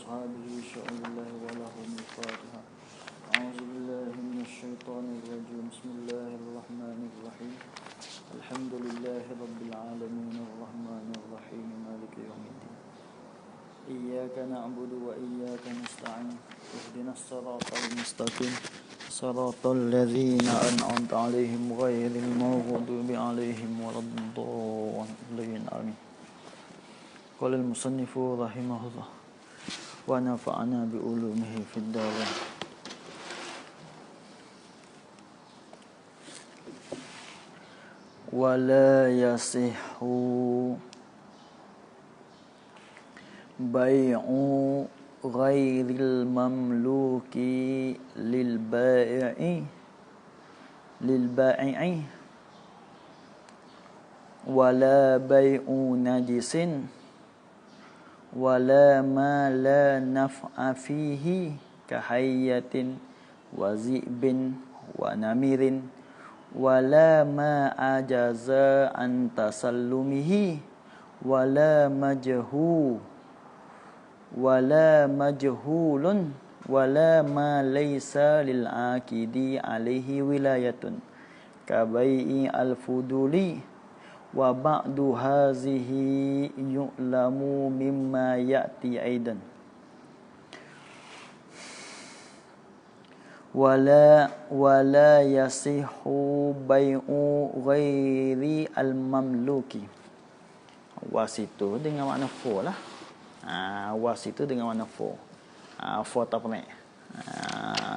وأصحابه شأن الله ولهم الفاتحة. أعوذ بالله من الشيطان الرجيم. بسم الله الرحمن الرحيم. الحمد لله رب العالمين الرحمن الرحيم مالك يوم الدين. إياك نعبد وإياك نستعين. اهدنا الصراط المستقيم صراط الذين أنعمت عليهم غير المغضوب عليهم ولا الضالين آمين. قال المصنف رحمه الله ونفعنا بعلومه في الدارين. ولا يصح بيع غير المملوك للبائع ولا بيع نجس ولا ما لا نفع فيه كحية وذئب ونمر ولا ما عجز عن تسلمه ولا مجهول ولا ما ليس للعاقد عليه ولاية كبيع الفضول وبعد هذه يعلم مما يأتي أيضا. ولا يصح بيع غير المملوك. Was itu dengan makna for lah. Was itu dengan makna for. For tak pernah.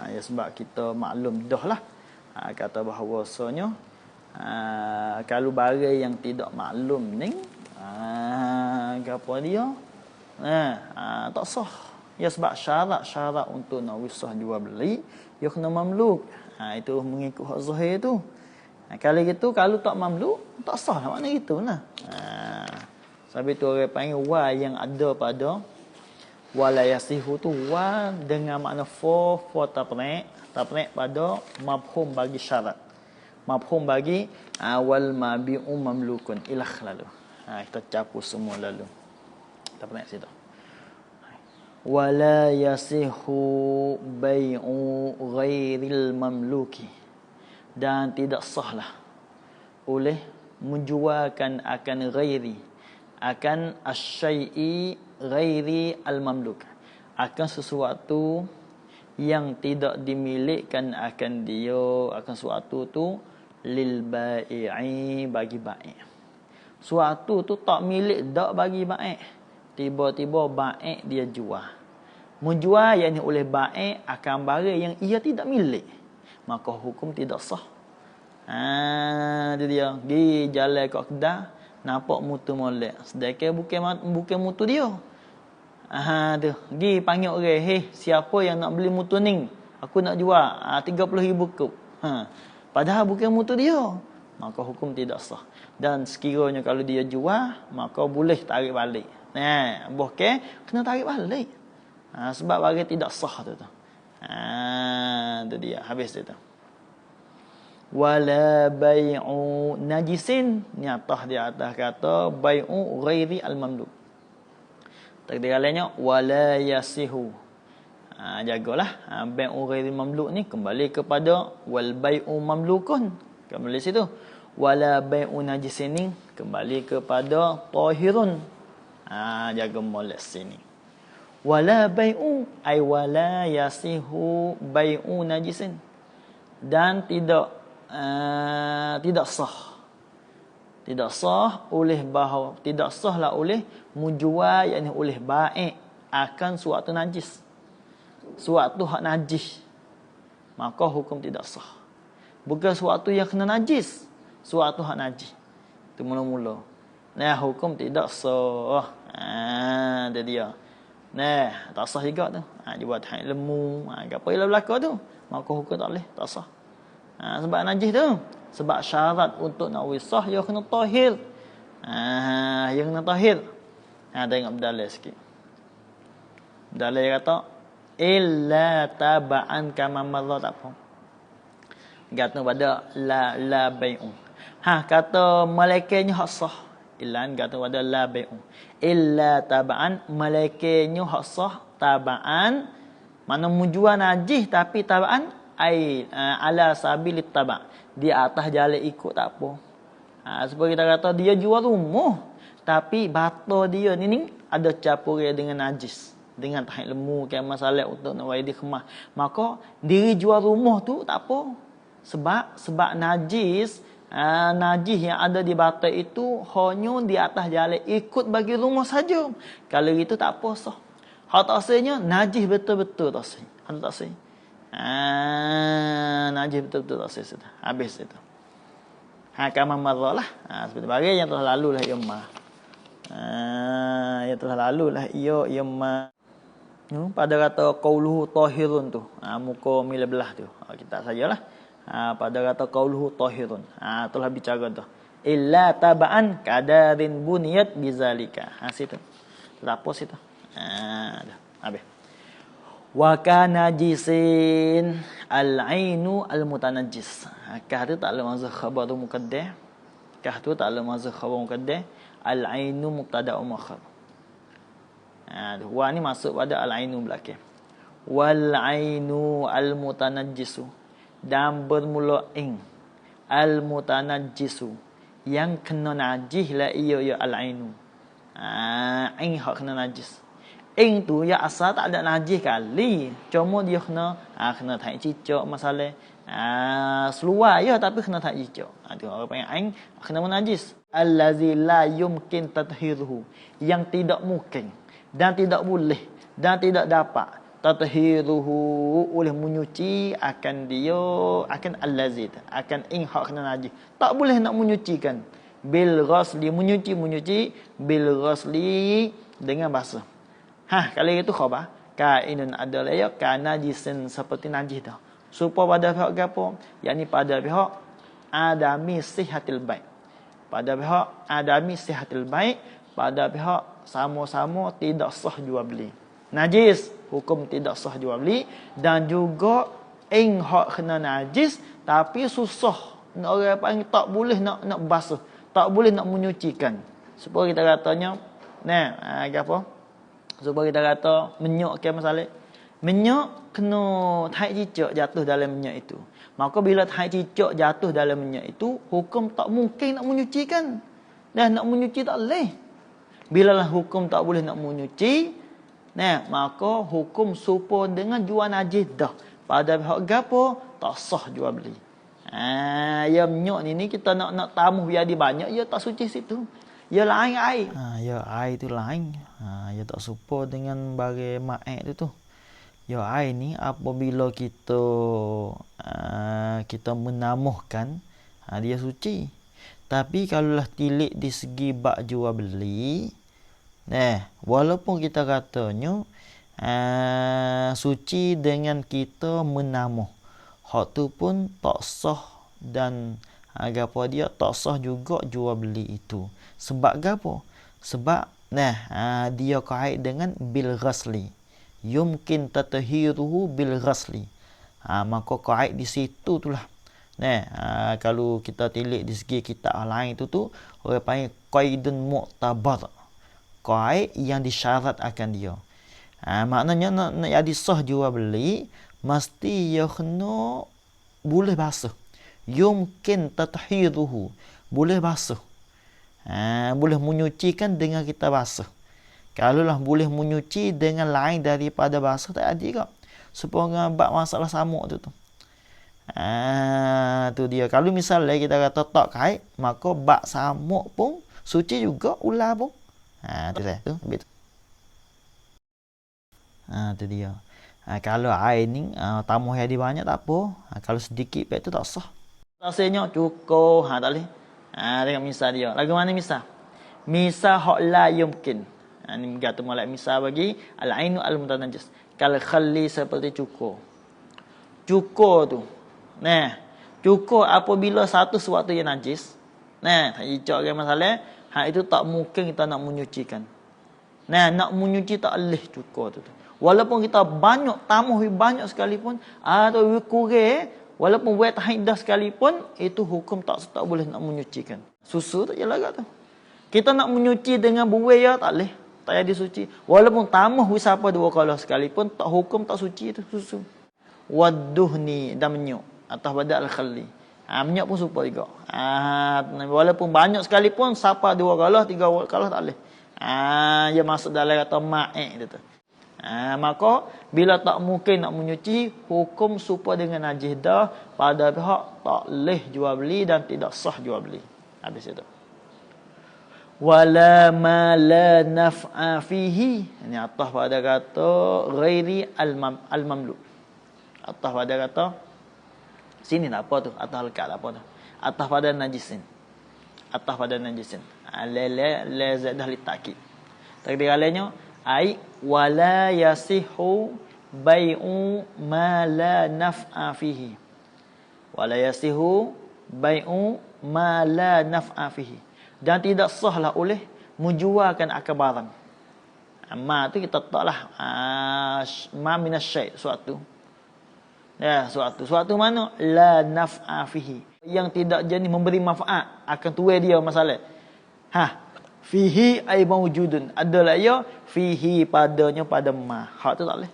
Ya sebab kita maklum dah lah. Kata bahawasanya kalau barang yang tidak maklum ni apa dia tak sah. Ya sebab syarat untuk nak wisah jual beli dia kena mamluk. Itu mengikut hak zahir tu. Kalau gitu kalau tak mamluk tak sah lah, makna gitulah. Sebab itu orang panggil wa yang ada pada wala yasihu tu wa dengan makna for tapnek pada mafhum bagi syarat. Mafhum bagi awal mabi'u mamlukun ilah lalu. Kita capu semua lalu. Kita pernah situ. Wala yasihu bai'u ghairil mamluki. Dan tidak sahlah oleh menjualkan akan ghairi, akan asyai'i ghairi al-mamluk, akan sesuatu yang tidak dimilikkan akan dia, akan sesuatu tu lil bai'i bagi bai'. Suatu tu tak milik dak bagi bai'. Tiba-tiba bai' dia jual. Menjual yakni oleh bai' akan barang yang ia tidak milik, maka hukum tidak sah. Itu dia. Pergi jalan kat kedai, nampak mutu molek. Sedekah bukan mutu dia. Tu. Pergi panggil orang, "Hei, siapa yang nak beli mutu ni? Aku nak jual 30,000 kub." Padahal bukan mutu dia. Maka hukum tidak sah. Dan sekiranya kalau dia jual, maka boleh tarik balik. Bukan kena tarik balik. Sebab barang tidak sah tu. Itu dia. Habis dia tu. Wala bai'u najisin. Ni atas di atas kata bai'u ghairi al-mamluk. Takdir lainnya wala yasihu. Jagalah bai'u ghairi mamluk ni kembali kepada wal bai'u mamlukun. Kembali situ. Wala bai'u najisin ni kembali kepada tahirun. Jaga molek sini. Wala bai'u ay wala yasihu bai'u najisin. Dan tidak sah. Tidak sah oleh bahawa tidak sahlah oleh menjual yakni oleh bai' akan suatu najis. Suatu hak najis. Maka hukum tidak sah. Bukan suatu yang kena najis, suatu hak najis. Itu mula-mula. Hukum tidak sah. Itu dia. Tak sah juga tu. Dia buat hak lemu, apa yang berlaku tu, maka hukum tak boleh, tak sah. Sebab najis tu. Sebab syarat untuk nak wisah dia kena tahir. Dia kena tahir. Tengok berdalil sikit. Berdalil kata illa taba'an kama marra tak apa. Kata pada la bai'u. Kata malaikatnya hak sah. Ilan kata pada la bai'u illa taba'an, malaikatnya hak sah tabaan, mana menjual najis tapi tabaan ai ala sabilit taba, di atas jalan ikut tak apa. Seperti kita kata dia jual rumah tapi bata dia ni ada campur dengan najis, dengan tahi lemu kayak masalah untuk nak waidi khemah. Maka diri jual rumah tu tak apa. Sebab najis najis yang ada di bata itu hanya di atas jalan ikut bagi rumah saja. Kalau itu tak apa sah. Hak tak sahnya najis betul-betul tak sah. Ada tak sah? Najis betul-betul tak sah sudah. Habis itu. Kama marralah. Seperti bagi yang telah lalu lah yamma. Yang telah lalu lah yamma. Pada kata qauluhu tahirun tu. Muka mila belah tu. Kita sajalah. Pada kata qauluhu tahirun. Telah bicara tu. Illa taba'an kadarin buniyat bizalika. Situ. Apa situ? Dah. Habis. Wa kana jisin al-ainu al-mutanajjis. Kah tu tak ada mazhab khabar muqaddam. Kah tu tak ada mazhab khabar muqaddam. Al-ainu mubtada' muakhar. Wa ni masuk pada al-ainu belakang. Wal ainu al-mutanajjisu, dan bermula ing al-mutanajjisu, yang kena najis lah ia al-ainu. Ing hak kena najis. Ing tu ya asal tak ada najis kali, cuma dia kena tak cicak masalah. Seluar ya tapi kena tak cicak. Tu orang panggil ing kena menajis. Allazi la yumkin tathiruhu, yang tidak mungkin dan tidak boleh dan tidak dapat tathiruhu oleh menyuci akan dia, akan allazi, akan ing hak kena najis. Tak boleh nak menyucikan bil ghasli, menyuci bil ghasli dengan basuh. Kalau itu khabar kainun adalah ya kana jisin, seperti najis dah. Supaya pada pihak gapo? Yakni pada pihak adami sihatil bait. Pada pihak adami sihatil bait, pada pihak sama-sama tidak sah jual beli. Najis hukum tidak sah jual beli, dan juga ing hak kena najis tapi susah orang panggil tak boleh nak basuh, tak boleh nak menyucikan. Supaya kita katanya gapo? Supaya kita kata minyak ke masalah. Minyak kena tahi cicak jatuh dalam minyak itu. Maka bila tahi cicak jatuh dalam minyak itu, hukum tak mungkin nak menyucikan. Dan nak menyuci tak boleh. Bila lah hukum tak boleh nak menyuci, maka hukum serupa dengan jual najis dah. Pada pihak gapo tak sah jual beli. Ya minyak ni kita nak tamuh jadi banyak, ya tak suci situ. Ya lain air. Ya air tu lain. Ya tak serupa dengan bagi ma'id tu. Ya air ni apabila kita menamuhkan, dia suci. Tapi kalaulah tilik di segi bab jual beli, walaupun kita katanya suci dengan kita menamuh, hak tu pun tak sah, dan gapo dia tak sah juga jual beli itu. Sebab gapo? Sebab dia kait dengan bil ghasli. Yumkin tathiruhu bil ghasli. Maka kait di situ tulah. Kalau kita tilik di segi kitab lain itu tu orang panggil qaidun mu'tabar. Kait yang disyarat akan dia. Maknanya nak jadi sah jual beli mesti dia kena boleh basuh. Yumkin tathiruhu, boleh basuh. Boleh menyucikan dengan kita basuh. Kalaulah boleh menyuci dengan lain daripada basuh, tak ada kak. Supaya bab masalah samuk tu. Tu dia. Kalau misalnya kita kata tak kait, maka bab samuk pun suci juga, ular pun. Tu saya tu. Tu dia. Kalau air ni tamuh yang banyak tak apa. Kalau sedikit pek tu tak sah. Rasanya cukup, tak boleh. Tengok misal dia. Lagu mana misal? Misal hak la yumkin. Ni kata mulai misal bagi al-ainu al-mutanajjis. Kal khalli, seperti cukur. Cukur tu. Cukur apabila satu sewaktu yang najis. Tak cicak ke masalah. Itu tak mungkin kita nak menyucikan. Nak menyuci tak boleh cukur tu. Walaupun kita banyak tamuh banyak sekalipun, atau kurang, walaupun buat haidah sekalipun, itu hukum tak boleh nak menyucikan. Susu tak je lagak tu. Kita nak menyuci dengan buaya tak boleh. tak jadi suci. Walaupun tambah wisapa 2 kali sekalipun, tak hukum tak suci itu susu. Wadduhni dan menyuk atau pada al-khalli. Menyuk pun supaya juga. Walaupun banyak sekalipun, sapa 2 kali, 3 kali tak boleh. Dia masuk dalam kata ma'ik itu. Maka bila tak mungkin nak menyuci, hukum serupa dengan najis dah, pada pihak tak boleh jual beli dan tidak sah jual beli. Habis itu. Wala ma la naf'a fihi. Ini atas pada kata ghairi al-mamluk. Atas pada kata sini tak apa tu, atas al-ka tak apa tu. Atas pada najisin. Atas pada najisin. La zadah li ta'kid. Takdir lainnya ai wala yasihu bai'u ma la naf'a fihi. Wala yasihu bai'u ma la naf'a fihi. Dan tidak sahlah oleh menjualkan akan barang. Ma tu kita taklah ma minasyai' suatu. Ya, suatu mana la naf'a fihi, yang tidak jadi memberi manfaat akan tuai dia masalah. Fihi ay mawjudun, adalah ya fihi padanya pada ma. Hak tu tak boleh.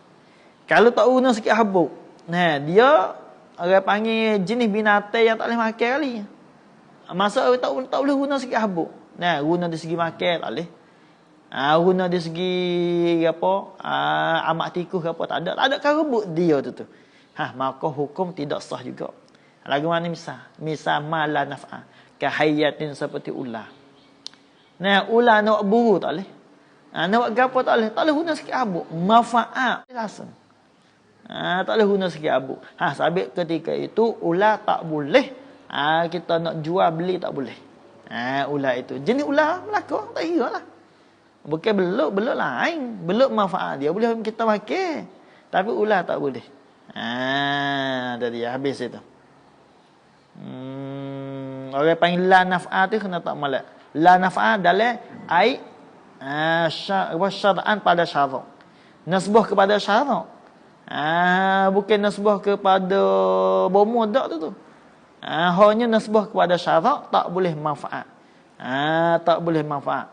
Kalau tak guna sikit habuk, dia orang panggil jenis binatang yang tak boleh makan kali. Masa tak boleh guna sikit habuk. Guna dari segi makan tak boleh. Guna dari segi apa? Amak tikus apa tak ada. Tak ada kan rebut dia tu. Maka hukum tidak sah juga. Lagu mana misal ma la naf'a, kahayatin seperti ular. Ular nak buru tak boleh. Nak buat gapo tak boleh. Tak boleh guna sikit habuk. Manfaat rasa. Tak boleh guna sikit habuk. Sabit ketika itu ular tak boleh. Kita nak jual beli tak boleh. Ular itu. Jenis ular belaka tak kira lah. Bukan beluk lain. Beluk manfaat dia boleh kita makan. Tapi ular tak boleh. Jadi habis itu. Orang panggil la naf'a tu kena tak malak. La naf'a dalam ai syar'an pada syarak. Nasbah kepada syarak. Bukan nasbah kepada bomo dak tu. Hanya nasbah kepada syarak tak boleh manfaat. Tak boleh manfaat.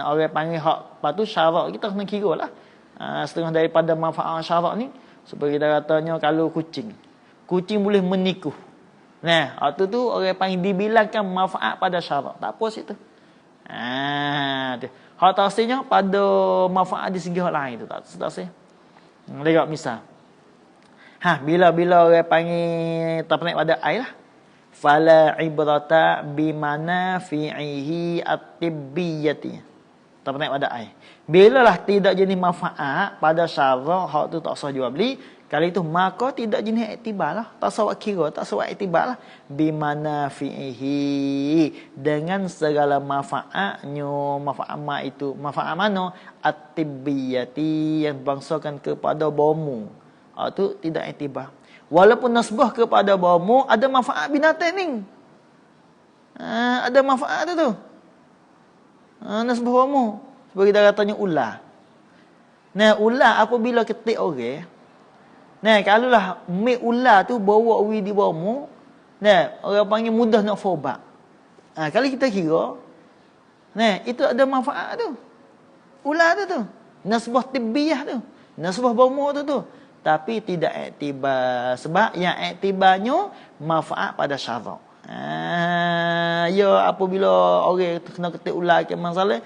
Orang panggil hak lepas tu syarak kita kena kira lah. Setengah daripada manfaat syarak ni, seperti kita katanya kalau kucing boleh menikuh. Waktu tu orang panggil dibilangkan manfaat pada syarak. Tak apa situ. Hak tafsirnya pada manfaat di segi lain tu tak tafsir. Lihat misal. Bila orang panggil terpenik pada air lah. Fala ibrata bimana fi'ihi at-tibbiyati. Terpenik pada air. Bila lah tidak jenis manfaat pada syarak, hak tu tak sah jual beli. Kali itu maka tidak jenis iktibar lah. Tak sawak kira, tak sawak iktibar lah. Bimana fi'ihi. Dengan segala manfaatnya. Manfaat ma itu. Manfaat mana? At-tibbiyati. Yang bangsakan kepada bomu. Itu tidak iktibar. Walaupun nasbah kepada bomu, ada manfaat binatang ni. Ada manfaat tu. Nasbah bomu. Seperti kita katanya ular. Ular apabila ketik orang. Kalau lah mik ular tu bawa uwi di bomu, orang panggil mudah nak fobat. Kalau kita kira, itu ada manfaat tu. Ular tu. Nasbah tibbiyah tu. Nasbah bomu tu. Tapi tidak iktibar. Sebab yang iktibarnya manfaat pada syarak. Apabila orang kena ketik ular ke masalah,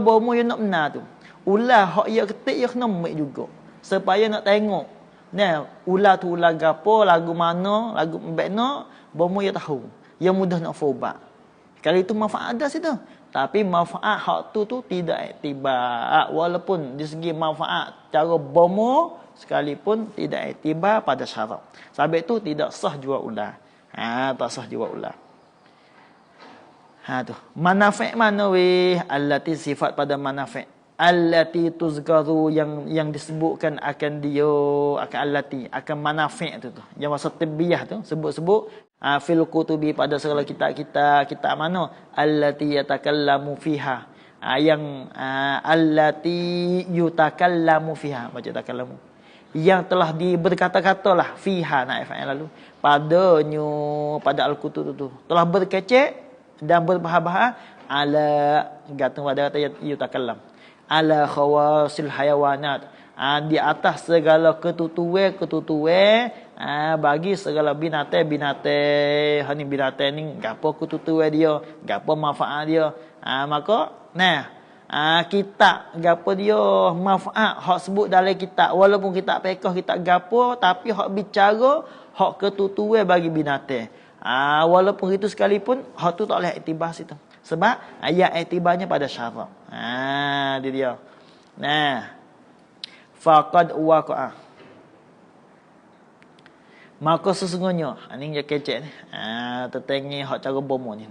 bomo nak benar tu. Ular hak ia ketik ia kena mik juga. Supaya nak tengok. Ular tu ular gapo, lagu mana, lagu bekna, bomo ia tahu. Ia mudah nak fobat. Kalau itu manfaat ada situ. Tapi manfaat hak tu tidak iktibar. Walaupun di segi manfaat cara bomo sekalipun tidak iktibar pada syarak. Sebab itu tidak sah jual ular. Tak sah jual ular. Tu. Manafi' mana weh? Allati sifat pada manafi'. Allati tuzkaru yang disebutkan akan dia, akan allati, akan manafi' tu. Yang maksud tibbiyah tu sebut-sebut fil kutubi pada segala kitab mana? Allati yatakallamu fiha. Yang allati yutakallamu fiha. Baca takallamu. Yang telah berkata-katalah fiha nak yang lalu. Pada al-kutub tu. Telah berkecek dan berbahas-bahas ala gantung pada kata yutakallam ala khawasil hayawanat, di atas segala ketutuan bagi segala binatang hani binatang ni gapo ketutuan dia, gapo manfaat dia, maka kita gapo dia manfaat hak sebut dalam kitab, walaupun kitab fiqh kitab gapo, tapi hak bicara hak ketutuan bagi binatang, walaupun itu sekalipun hak tu tak boleh iktibar situ, sebab ayat iktibarnya pada syarak. Dia faqad waqa'a, maka sesungguhnya ni dia kecek ni, tetengnya hak cara bomo ni.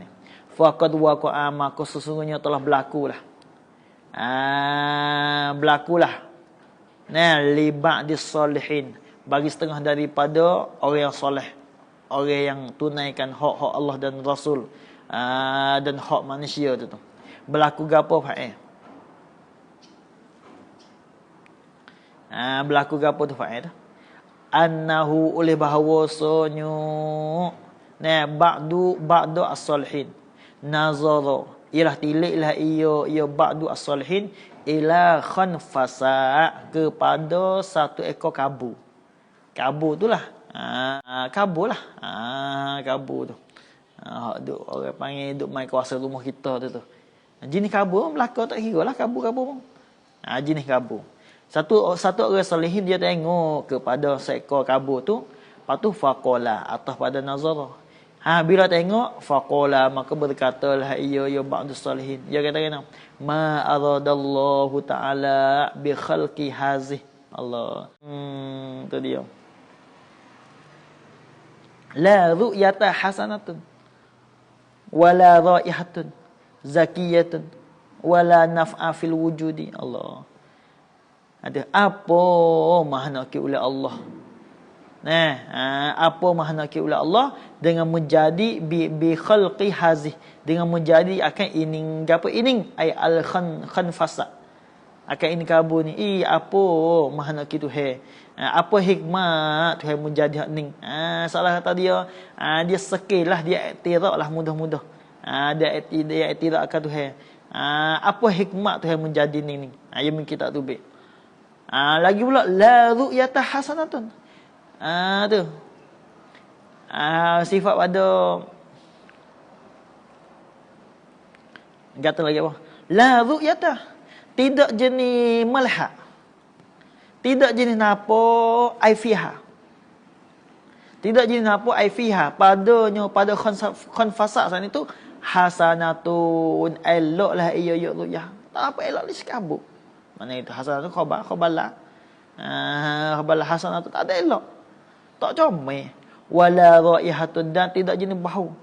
Faqad waqa'a, maka sesungguhnya telah berlakulah. Li ba'di salihin, bagi setengah daripada orang yang soleh, orang yang tunaikan hak-hak Allah dan Rasul, dan hak manusia tu. Berlaku gapo fa'il? Berlaku gapo tu fa'il? Annahu oleh bahawasanya ba'du as-salihin nazara, ialah tiliklah ia ba'du as-salihin ila khanfasa, kepada satu ekor kabu. Kabu itulah kabu lah. Kabu tu duk orang panggil duk mai kawasan rumah kita tu. Jenis kabu belaka tak kira lah kabu-kabu pun. Jenis kabu. Satu orang salihin dia tengok kepada seekor kabu tu, lepas tu faqala, atas pada nazara. Bila tengok faqala, maka berkatalah ia ba'du salihin. Dia kata kena ma aradallahu ta'ala bi khalqi hazih. Allah. Tu dia. La ru'yata hasanatun wala raihatun zakiyatun wala naf'a fil wujudi. Allah. Ada apa makna oleh Allah. Apa makna oleh Allah dengan menjadi bi khalqi hazih, dengan menjadi akan ining gapo ining ai al khanfasa, akan ini kabu ni apa makna kitu apa hikmah tu menjadi hak ning. Salah kata dia dia sekilah, dia iktiraklah mudah-mudah. Dia iktirak akan tu apa hikmah tu menjadi ning. Yang kita tu be. Lagi pula la ru'yata hasanatun. Tu. Sifat pada kata lagi apa? La ru'yata, tidak jenis malha. Tidak jenis napa ai fiha. Tidak jenis napa ai fiha, padanya pada khanfasa sana itu hasanatun, eloklah ia ru'yah. Tak apa elok ni sekabut. Mana itu hasanah tu khabalah. Khabalah hasanah tu tak ada elok. Tak comel. Wala raihatun, dan tidak jenis bau.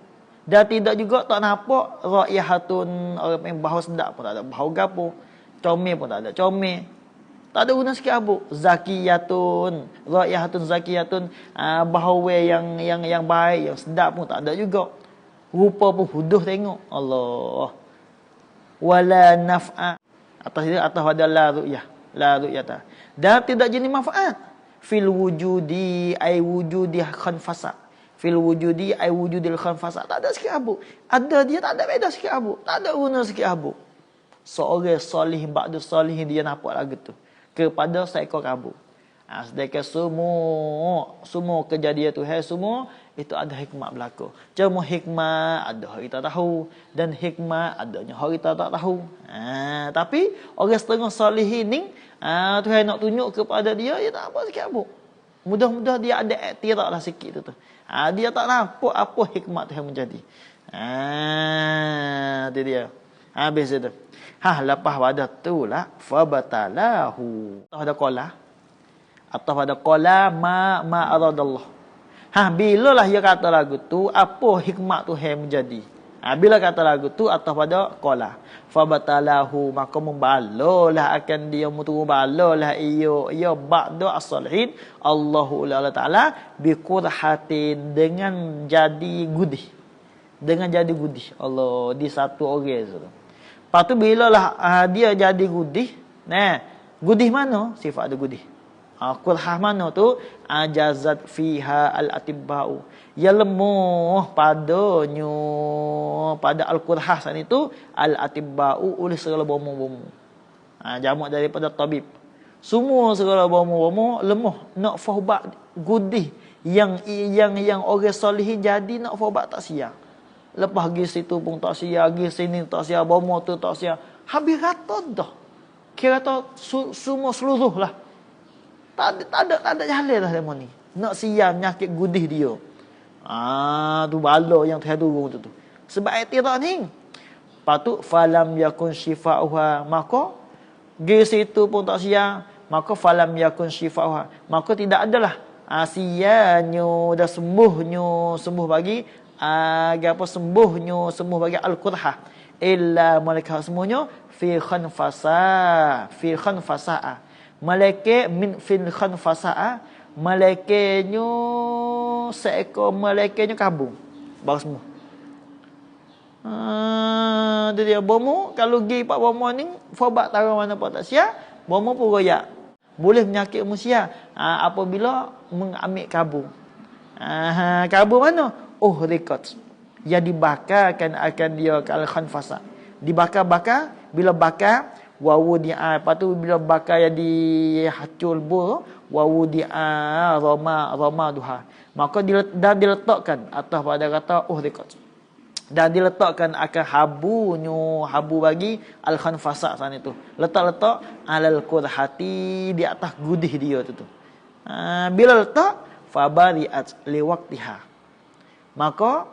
Dan tidak juga tak nampak raihatun, orang yang bau sedap pun tak ada. Bau gapo. Comel pun tak ada. Comel. Tak ada guna sikit abu. Zakiyatun, raihatun zakiyatun, bau yang baik, yang sedap pun tak ada juga. Rupa pun huduh tengok. Allah. Wala naf'a, atas pada la ru'yata, dan tidak jenis manfaat fil wujudi ai wujudi khanfasa, fil wujudi ai wujudil khanfasa, tak ada sikit abu. Ada dia tak ada beda sikit abu, tak ada guna sikit abu. Seorang solih ba'du salihin dia nampak lagu tu kepada seekor kabu. Sedangkan semua kejadian tu semua itu ada hikmah berlaku. Cuma hikmah ada hari kita tahu, dan hikmah adanya hari kita tak tahu. Tapi orang setengah salihin ni Tuhan nak tunjuk kepada dia tak apa sikit abu. Mudah-mudah dia ada iktirak lah sikit tu. Dia tak nampak apa hikmah Tuhan menjadi. Itu dia. Habis itu. Lepas pada tu lah fabatalahu. Ada qala. Atau pada qala ma aradallah. Bila lah dia kata lagu tu, apa hikmat tu menjadi. Bila kata lagu tu atas pada qala. Fabatalahu, maka membalalah akan dia mutubalalah ia ba'da as-salihin Allahu Ta'ala biqurhatin, dengan jadi gudih. Dengan jadi gudih. Allah, di satu orang tu. Lepas tu bila lah dia jadi gudih, gudih mana? Sifat ada gudih. Qurhah mana tu? Ajazat fiha al-atibba'u. Ya lemah padanya pada al-qurhah sana itu al-atibba'u oleh segala bomo-bomo. Jamak daripada tabib. Semua segala bomo-bomo lemah nak fahbat gudih yang orang salihin jadi nak fahbat tak sia. Lepas pergi situ pun tak sia, pergi sini tak sia, bomo tu tak sia. Habis rata dah. Kira semua seluruh lah. Tak ada jalan dah demo ni. Nak siam nyakit gudih dia. Tu bala yang terhadurung tu. Sebab i'tirad ni. Patut falam yakun syifa'uha. Maka di situ pun tak siam. Maka falam yakun syifa'uha. Maka tidak adalah sianyo dah sembuh bagi sembuh bagi al-qurhah illa malaikat semuanya fi khanfasa malaikat min fil khanfasa malaikatnya seekor malaikatnya kabung baru semua. Dia bomo kalau pergi pak bomo ni fobat tarang mana pun tak sia bomo pun royak boleh menyakit manusia apabila mengambil kabung. Kabung mana? Riqat. Yang dibakarkan akan dia ke al-khanfasa. Dibakar-bakar, bila bakar wawudi'a, lepas tu bila bakar yang dihacul bur wawudi'a rama duha. Maka diletakkan atas pada kata riqat. Dan diletakkan akan habu bagi al-khanfasa sana itu. Letak alal qurhati di atas gudih dia tu. Bila letak fabari'at liwaqtiha. Maka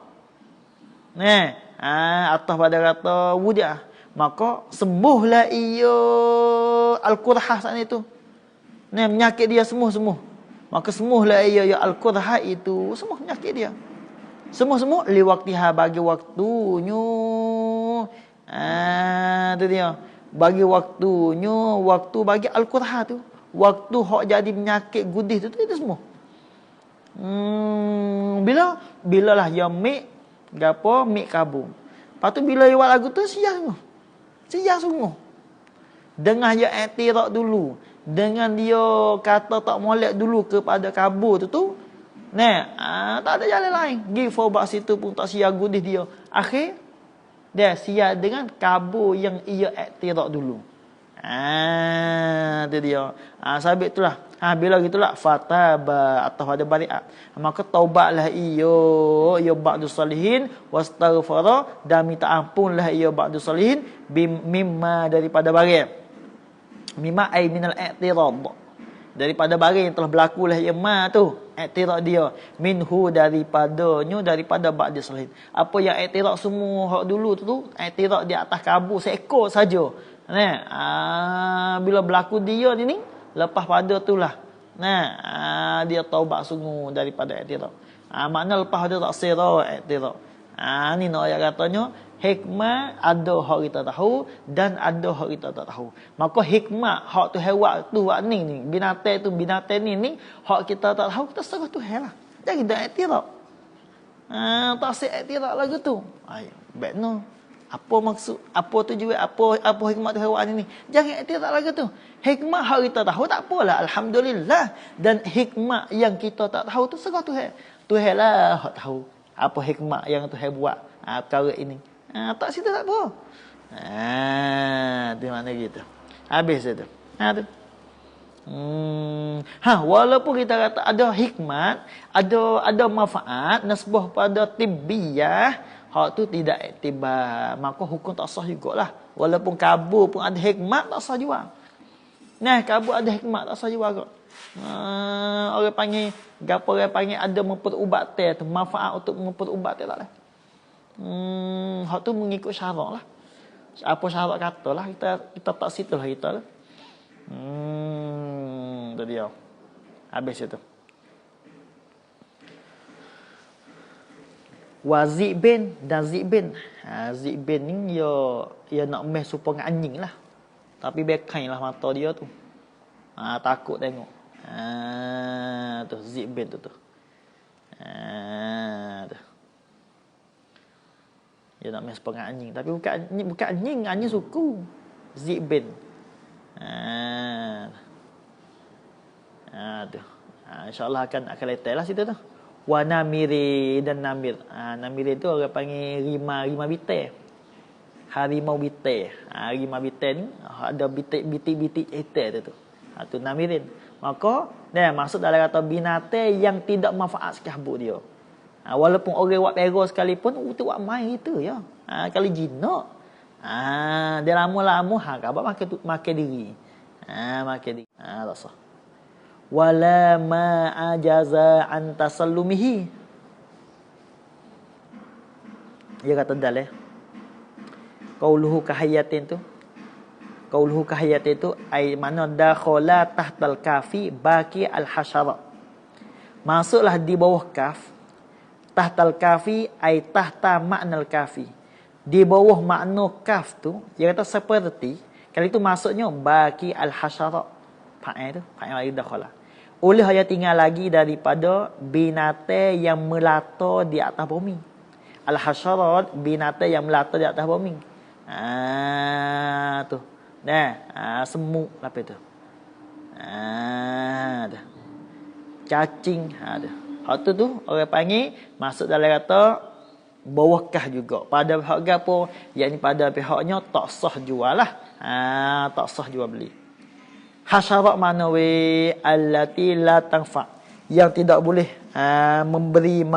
atas pada kata wudi'ah, maka sembuhlah ia al-qurhah sana itu. Penyakit dia sembuh. Maka sembuhlah ia al-qurhah itu, sembuh penyakit dia. Semua liwaqtiha bagi waktunya. Tu dia. Bagi waktunya, waktu bagi al-qurhah tu. Waktu hok jadi penyakit gudih tu itu semua. Bila lah yang mik kabung. Lepas tu bila iwat lagu tu sia semua. Dengan dia i'tirad dulu, dengan dia kata tak molek dulu kepada kabur tu tak ada jalan lain. Gi fobat situ pun tak sia gudih dia. Akhir dia sia dengan kabur yang ia i'tirad dulu. Tu dia. Sabit itulah. Bila gitulah fataba atau ada bari'at. Maka taubatlah ia ba'du salihin wastaghfara dan minta ampunlah ia ba'du salihin mimma daripada barang. Mimma ay minal i'tirad. Daripada barang yang telah berlaku lah ia tu. I'tirad dia minhu daripada ba'du salihin. Apa yang i'tirad semua hak dulu tu i'tirad di atas kabur seekor saja. Bila berlaku dia ni lepas pada itulah dia taubat sungguh daripada i'tirad. Makna lepas dia tak sira i'tirad. Ni nak ayat katanya hikmah ada hak kita tahu dan ada hak kita tak tahu. Maka hikmah hak tu hewak tu wak ni binatang ni hak kita tak tahu kita serah tu lah. Jangan dah i'tirad. Tak sih i'tirad lagu tu. Baikno. Apa maksud, apa tujuan, apa hikmah tu hewak ni? Jangan i'tirad lagu tu. Hikmah hak kita tahu tak apalah, alhamdulillah. Dan hikmah yang kita tak tahu tu serah Tuhan. Tuhan lah hak tahu apa hikmah yang Tuhan buat perkara ini. Tak situ tak apa. Di mana gitu. Habis itu. Tu. Walaupun kita kata ada hikmat, ada manfaat nasbah pada tibbiyah, hak tu tidak iktibar, maka hukum tak sah jugalah. Walaupun kabur pun ada hikmat tak sah juga. Kabur ada hikmat tak sah juga. Orang panggil ada memperubatan tu, manfaat untuk memperubatan tak lah. Hak tu mengikut syarak lah. Apa syarak kata lah, kita tak situ lah kita lah. Tu dia. Habis itu. Wazibin dan zibin. Zibin ni dia nak meh supaya anjing lah. Tapi bekai lah mata dia tu. Takut tengok. Tu zibin tu. Tu. Dia nak meh supaya anjing. Tapi bukan anjing suku. Zibin. Tu. InsyaAllah akan letaklah situ tu. Wa namiri dan namir. Namiri tu orang panggil rima bitai. Harimau bitai. Harimau bitai ni ada bitik-bitik hitam tu. Tu namirin. Maka maksud dalam kata binatang yang tidak manfaat sekabut dia. Walaupun orang buat pera sekalipun tu buat main itu ya. Kalau jinak. Dia lama-lama khabar makan diri. Makan diri. Tak sah. Wala ma ajaza an tasallumihi. Dia kata dalil. Qauluhu kahayatin tu. Qauluhu kahayatin tu ai mana dakhala tahtal kafi baqi al hasyara. Masuklah di bawah kaf. Tahtal kafi ai tahta maknal kafi. Di bawah makna kaf tu, dia kata seperti kalau itu maksudnya baqi al hasyara. Fa'il tu, fa'il lagi dakhala. Oleh hanya tinggal lagi daripada binatang yang melata di atas bumi. Al-hasyarat, binatang yang melata di atas bumi. Tu. Semut apa tu? Tu. Cacing, tu. Hak tu orang panggil masuk dalam kata bawahkah juga. Pada pihak gapo? Yakni pada pihaknya tak sah jual lah. Tak sah jual beli. Hasyarat mana allati la tanfa, yang tidak boleh memberi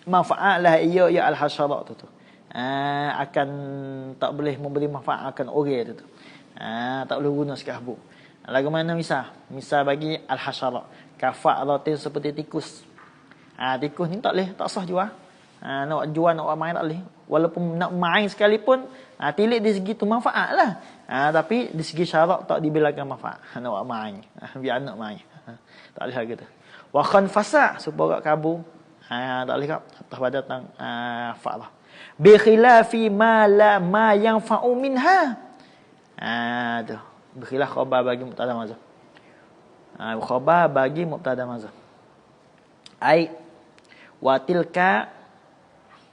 manfaat lah ia al-hasyarat tu. Akan tak boleh memberi manfaat akan orang tu. Tak boleh guna sekahbu. Lagu mana misal bagi al-hasyarat kafaratin seperti tikus. Tikus ni tak sah jual. Nak jual nak main tak boleh. Walaupun nak main sekalipun tilik di segi tu manfaat lah. Tapi di segi syarak tak dibilangkan manfaat. Nak main. Biar anak main. Tak boleh gitu. Wa khanfasa supaya kabu. Tak boleh kap atas pada tang fa'lah. Bi khilafi ma yanfa'u minha. Tu. Bi khilaf khabar bagi mubtada mazhar. Khabar bagi mubtada mazhar. Ai wa tilka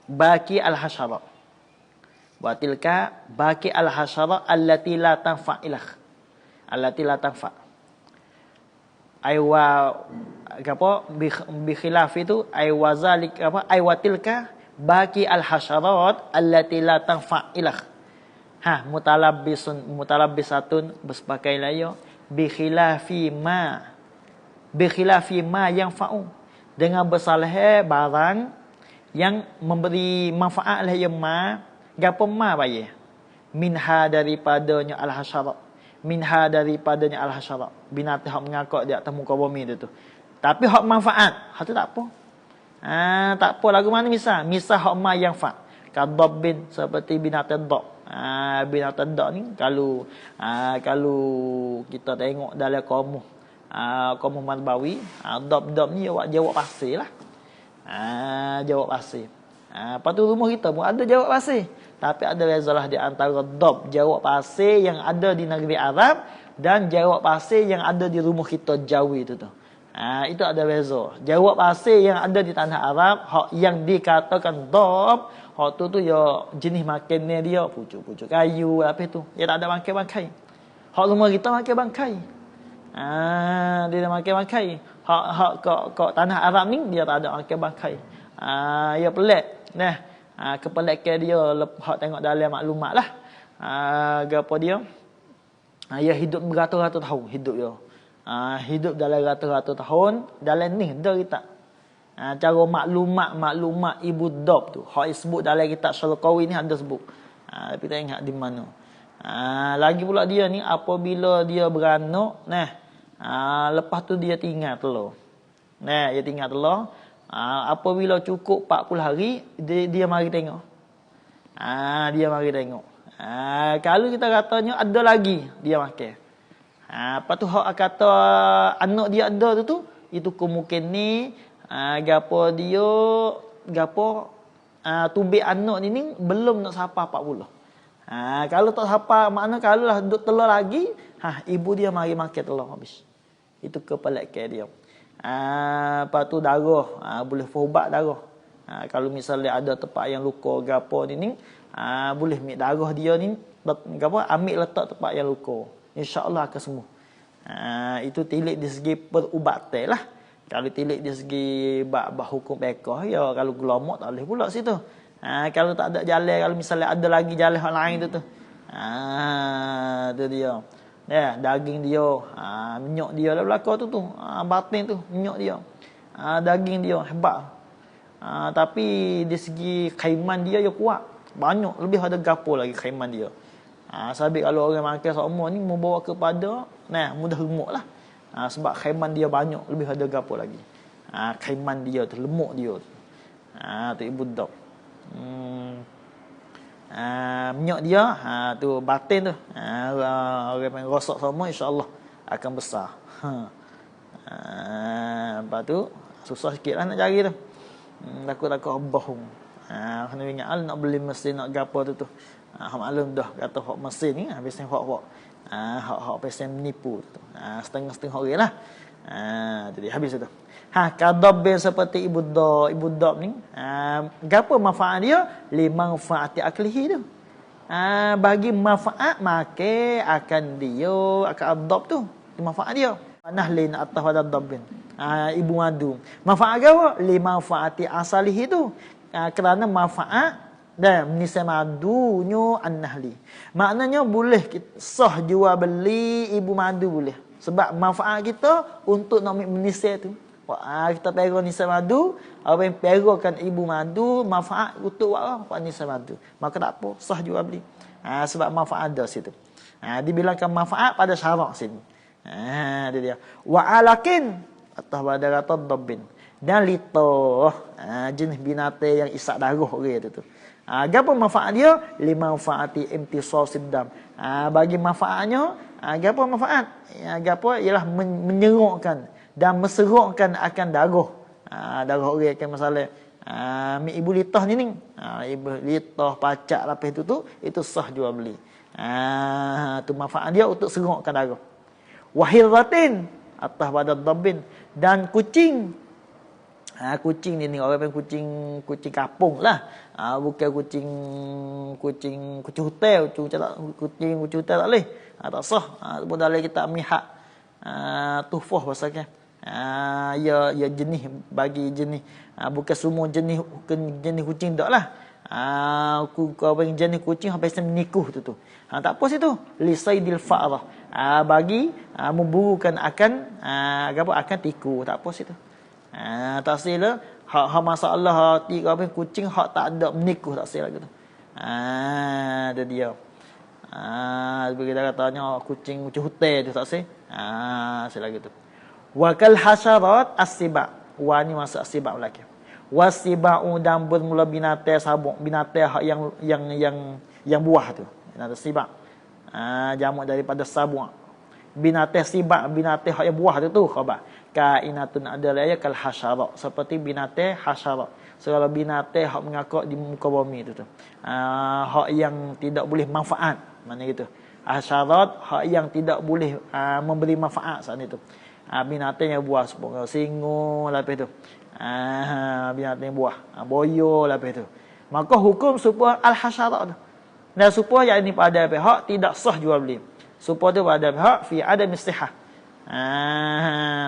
baqi al-hasyara. Wa tilka baqi al-hasyara allati la tanfa ilah. Allati la tanfa. Ai wa apa bi khilaf itu ai wa zalik apa ai wa tilka baqi al-hasyarat allati la tanfa ilah. Mutalabbisatun bersepakai layo bi khilafi ma yang fa'u, dengan bersalah barang yang memberi manfaat lah yang gapo baye minha daripadanya al-hasyarat, minha daripadanya al-hasyarat, binatang hak mengakak di atas muka bumi tu. Tapi hak manfaat hak tu tak apa. Tak apa lagu mana misal hak yang fa kadabbin seperti binatang dab. Binatang dab ni kalau kita tengok dalam kaum Malbawi, dab ni jawab pasir lah. Jawab pasir. Lepas tu rumah kita pun ada jawab pasir. Tapi ada bezalah di antara dab jawab pasir yang ada di negeri Arab dan jawab pasir yang ada di rumah kita Jawi tu. Itu ada beza. Jawab pasir yang ada di tanah Arab, hak yang dikatakan dab, hak tu ya jenis makannya dia pucuk-pucuk kayu apa tu. Dia tak ada bangkai-bangkai. Hak rumah kita makan bangkai. Dia dah makan bangkai. Hak kat tanah Arab ni dia tak ada makan bangkai. Ya pelik. Kepelikan dia hak tengok dalam maklumat lah. Gapo dia? Dia hidup beratus-ratus tahun hidup dia. Hidup dalam ratus-ratus tahun dalam ni dah kita. Cara maklumat ibu dab tu. Hak disebut dalam kitab Syarqawi ni ada sebut. Tapi tak ingat di mana. Lagi pula dia ni apabila dia beranak, lepas tu dia tinggal telur. Dia tinggal telur. Apabila cukup 40 hari dia mari tengok. Dia mari tengok. Kalau kita katanya ada lagi dia makan. Lepas tu hak kata anak dia ada tu itu kemungkinan ni gapo tubik anak ni belum nak sampai 40. Kalau tak sampai makna kalau lah duduk telur lagi, ibu dia mari makan telur habis. Itu kepelikan dia. Lepas tu darah, boleh ubat darah. Kalau misalnya ada tempat yang luka gapo ni, boleh ambil darah dia ni gapo ambil letak tempat yang luka. InsyaAllah akan sembuh. Itu tilik di segi perubatan lah. Kalau tilik di segi bab hukum fiqh ya, kalau gelomok tak boleh pula situ. Kalau tak ada jalan, kalau misalnya ada lagi jalan hal lain tu. Tu dia. Ya, daging dia, minyak dia lah belakang tu. Batin tu, minyak dia. Daging dia hebat. Tapi di segi khaiman dia ya kuat. Banyak, lebih ada gapo lagi khaiman dia. Sabit kalau orang makan semua ni membawa kepada mudah remuk lah. Sebab khaiman dia banyak, lebih ada gapo lagi. Khaiman dia tu, lemuk dia tu. Tu ibu dok. Minyak dia, tu batin tu. Orang main rosak semua insya-Allah akan besar. Lepas tu susah sikitlah nak cari tu. Takut-takut bohong. Kena ingat nak beli mesin nak gapo tu. Maklum dah kata hak mesin ni habis ni hak pesen menipu tu. Setengah-setengah orang lah. Jadi habis tu. Kadab seperti ibu dab ni. Gapo manfaat dia? Li manfaati aklihi tu. Bagi manfaat make akan dia akan adab tu. Manfaat dia. Nahlin atas pada dabbin. Ibu madu. Manfaat apa? Li manfaati asalihi tu. Kerana manfaat dan menisai madunya an-nahli. Maknanya boleh sah jual beli ibu madu boleh. Sebab manfaat kita untuk nak menisai tu. Kita perah nisai madu, apa yang perahkan ibu madu, manfaat untuk buat nisai madu. Maka tak apa, sah jual beli. Sebab manfaat ada situ. Dibilangkan manfaat pada syarak sini. Dia dia. Wa alakin atau pada kata dabbin. Dan litoh, jenis binatang yang isak darah orang tu. Apa manfaat dia? Li manfaati imtisasid dam. Bagi manfaatnya, apa manfaat? Apa ialah menyerokkan dan meserokkan akan darah. Darah orang akan masalah. Ibu litah ni. Ibu litah pacak lapis itu sah jual beli. Tu manfaat dia untuk serokkan darah. Wahiratin atas pada dabbin dan kucing. Kucing ni orang panggil kucing kampung lah. Bukan kucing hotel, kucing hotel tak boleh. Tak sah. Sebab dalam kita mihak tuhfah pasalnya. Ya jenis bagi jenis bukan semua jenis kucing tak lah. Orang jenis kucing sampai menikuh tu. Tak apa situ. Li saydil fa'rah. Bagi memburukan akan tiku. Tak apa situ. Tak sila hak masalah tiga kucing hak tak ada menikuh tak sila gitu. Ada dia. Begitu katanya kucing hotel tu tak sih. Sila gitu. Wa kal hasyarat as-siba. Wa ni masuk as-siba lagi. Wasiba'u dan bermula binatang sabuk, binatang yang buah tu. Binatang siba. Jamak daripada sabuk. Binatang siba, binatang yang buah tu khabar. Kainatun adalah ya kal hasyara, seperti binatang hasyara. Segala binatang hak mengakak di muka bumi tu. Hak yang tidak boleh manfaat, mana gitu. Hasyarat hak yang tidak boleh memberi manfaat saat itu. Binatang yang buah seperti singa lapis tu. Binatang buah, boyo lapis tu. Maka hukum supaya al hasyarat tu. Dan supaya yang ini pada pihak tidak sah jual beli. Supaya tu pada pihak fi adam istihah.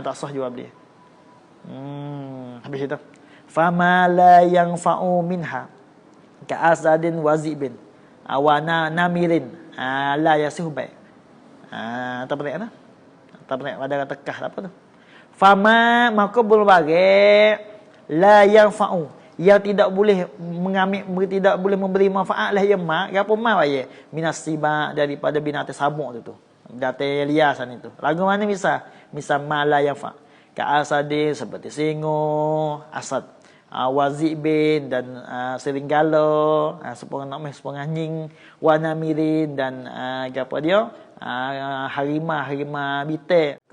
Tak sah jual beli. Habis itu. Fama la yanfa'u minha ka asadin wazibin awana namirin la yasihu bai. Tak pelik dah. Tak pelik pada kata kah apa tu. Fama maka berbagai la yanfa'u yang tidak boleh mengambil, tidak boleh memberi manfaat lah ya mak apa mak ya minas siba daripada binatang sabuk tu. Data liasan itu. Lagu mana misal mala yafa. Ka asadin seperti singo, asad, wazibin dan serigala, sepengah anjing, wanamirin dan apa dia? Harimau bitek.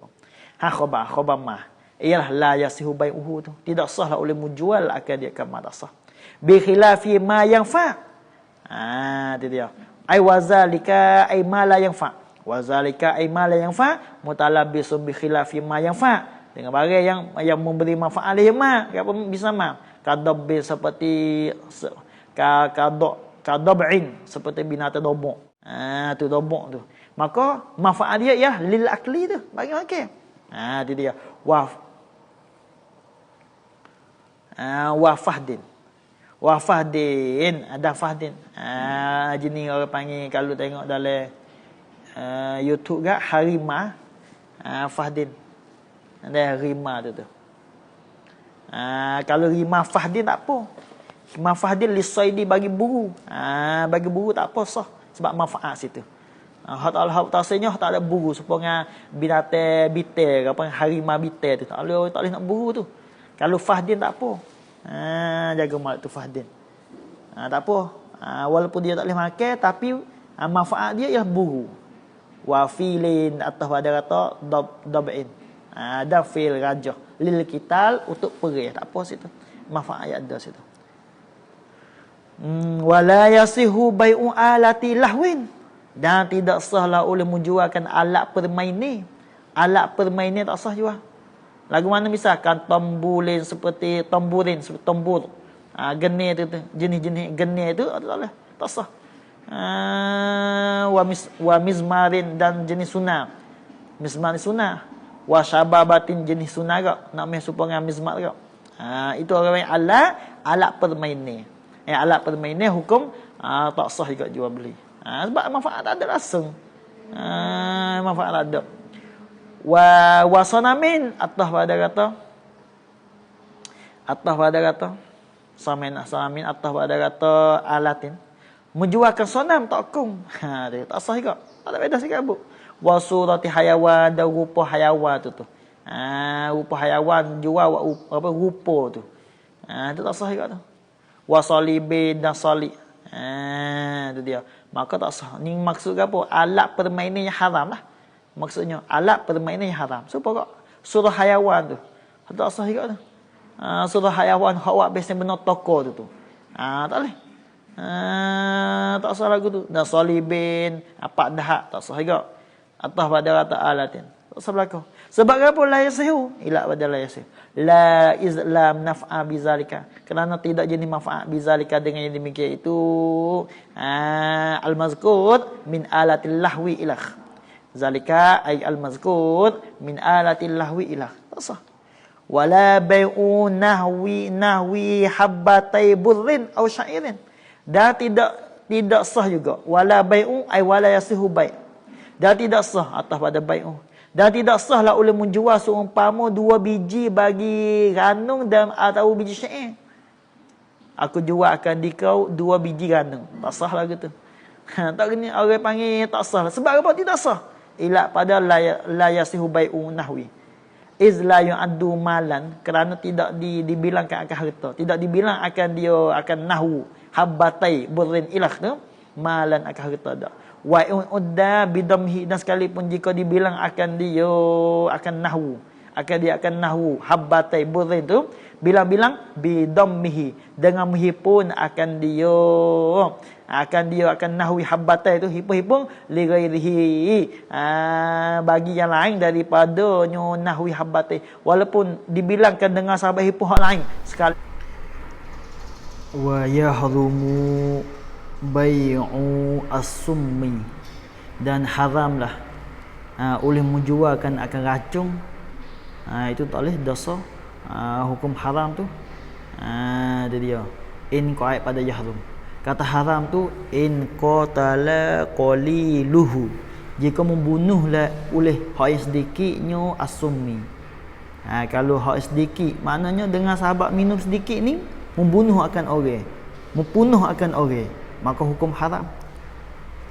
Khabar mah. Ialah la yasihu bai'uhu tu. Tidak sah oleh menjual akan dia kan tak sah. Bi khilafi ma yanfa. Itu dia. Ai wazalika ai ma la yanfa. Wazalika ay ma la yanfa mutalabbisun bi khilafi ma yanfa. Dengan barang yang memberi manfaat dia ma, apa bisa ma. Kadab seperti kadab'in seperti binatang dobok. Tu dobok tu. maka manfaat dia ya lil akli tu, bagi makan. Itu dia. Wafahdin. Wafahdin, ada fahdin. Jenis orang panggil kalau tengok dalam YouTube gak harimah. Fahdin. Ada rima tu. Kalau rima fahdin tak apa. Rima fahdin lisaidi bagi buru. Bagi buru tak apa sah sebab manfaat situ. Hak tasnya tak ada buru supaya binatang bitel apa harimau bitel tu. Tak boleh nak buru tu. Kalau fahdin tak apa. Jaga mak tu fahdin. Tak apa. Walaupun dia tak boleh makan tapi manfaat dia ialah buru. Wa filin atau ada kata dab'in. Ada fil rajah lil qital untuk perih. Tak apa situ. Manfaat ada situ. Wala yasihu bai'u alati lahwin. Dan tidak sahlah oleh menjualkan alat permainan. Alat permainan tak sah jual. Lagu mana misalkan tamburin seperti tamburin, seperti tambur. Geni tu, jenis-jenis geni tu tak sah. Wa mizmarin dan jenis sunnah. Mizmar sunnah. Wa syababatin jenis sunnah gak. Nak main supaya mizmar gak. Itu orang yang alat permainan. Alat permainan hukum tak sah juga jual beli. Sebab manfaat tak ada langsung. Manfaat tak ada. Wa sanamin atas pada kata sanamin atas pada kata alatin menjualkan sonam takkum dia tak sah juga tak ada beza sikit abu wa surati hayawan dan rupa hayawan tu rupa hayawan jual apa rupa tu itu tak sah juga tu wa salibin dan salib tu dia maka tak sah ni maksud apa alat permainan yang haram lah. Maksudnya alat permainan yang haram. Supaya surah hayawan tu. Tak sah juga tu. Surah hayawan hak biasa benar toko tu. Tak boleh. Tak sah lagu tu. Dan salibin, apa dah tak sah juga. Atas pada kata alatin. Tak sah berlaku. Sebab apa la yasihu? Ila pada la yasihu. La izlam naf'a bizalika. Kerana tidak jenis manfaat bizalika dengan yang demikian itu. Al-mazkur min alatil lahwi ilah. Zalika ay al-mazkur min alatil lahwi ilah. Tak sah. Wala bai'u nahwi habbatai burrin aw sya'irin. Dan tidak sah juga. Wala bai'u ay wala yasihu bai'. Dan tidak sah atas pada bai'u. Dan tidak sahlah oleh menjual seumpama 2 biji bagi ranung dan atau biji syair. Aku jual akan dikau 2 biji ranung. Tak sah lah gitu. Tak kena orang panggil tak sah. Sebab apa tidak sah? Ila pada la yasihu bai'u nahwi. Iz la yu'addu malan, kerana tidak dibilangkan akan harta, tidak dibilang akan dia akan nahwu habbatai burrin ilah tu malan akan harta dak. Wa udda bidamhi, dan sekalipun jika dibilang akan dia akan nahwu, dia akan nahwu habbatai burrin tu bilang-bilang bidammihi, dengan menghipun akan dia akan nahwi habbatai itu hipung-hipung li ghairihi bagi yang lain daripada nahwi habbatai, walaupun dibilangkan dengan sahabat hipung hak lain sekali. Wa yahrumu bai'u as-summi, dan haramlah oleh menjualkan akan racun. Itu tak boleh, dosa. Hukum haram tu dia dia in qaid pada yahrum. Kata haram tu in qatala qaliluhu, jika membunuhlah oleh hak yang sedikitnya as-summi. Kalau hak sedikit maknanya dengan sahabat minum sedikit ni membunuh akan orang, membunuh akan orang, maka hukum haram.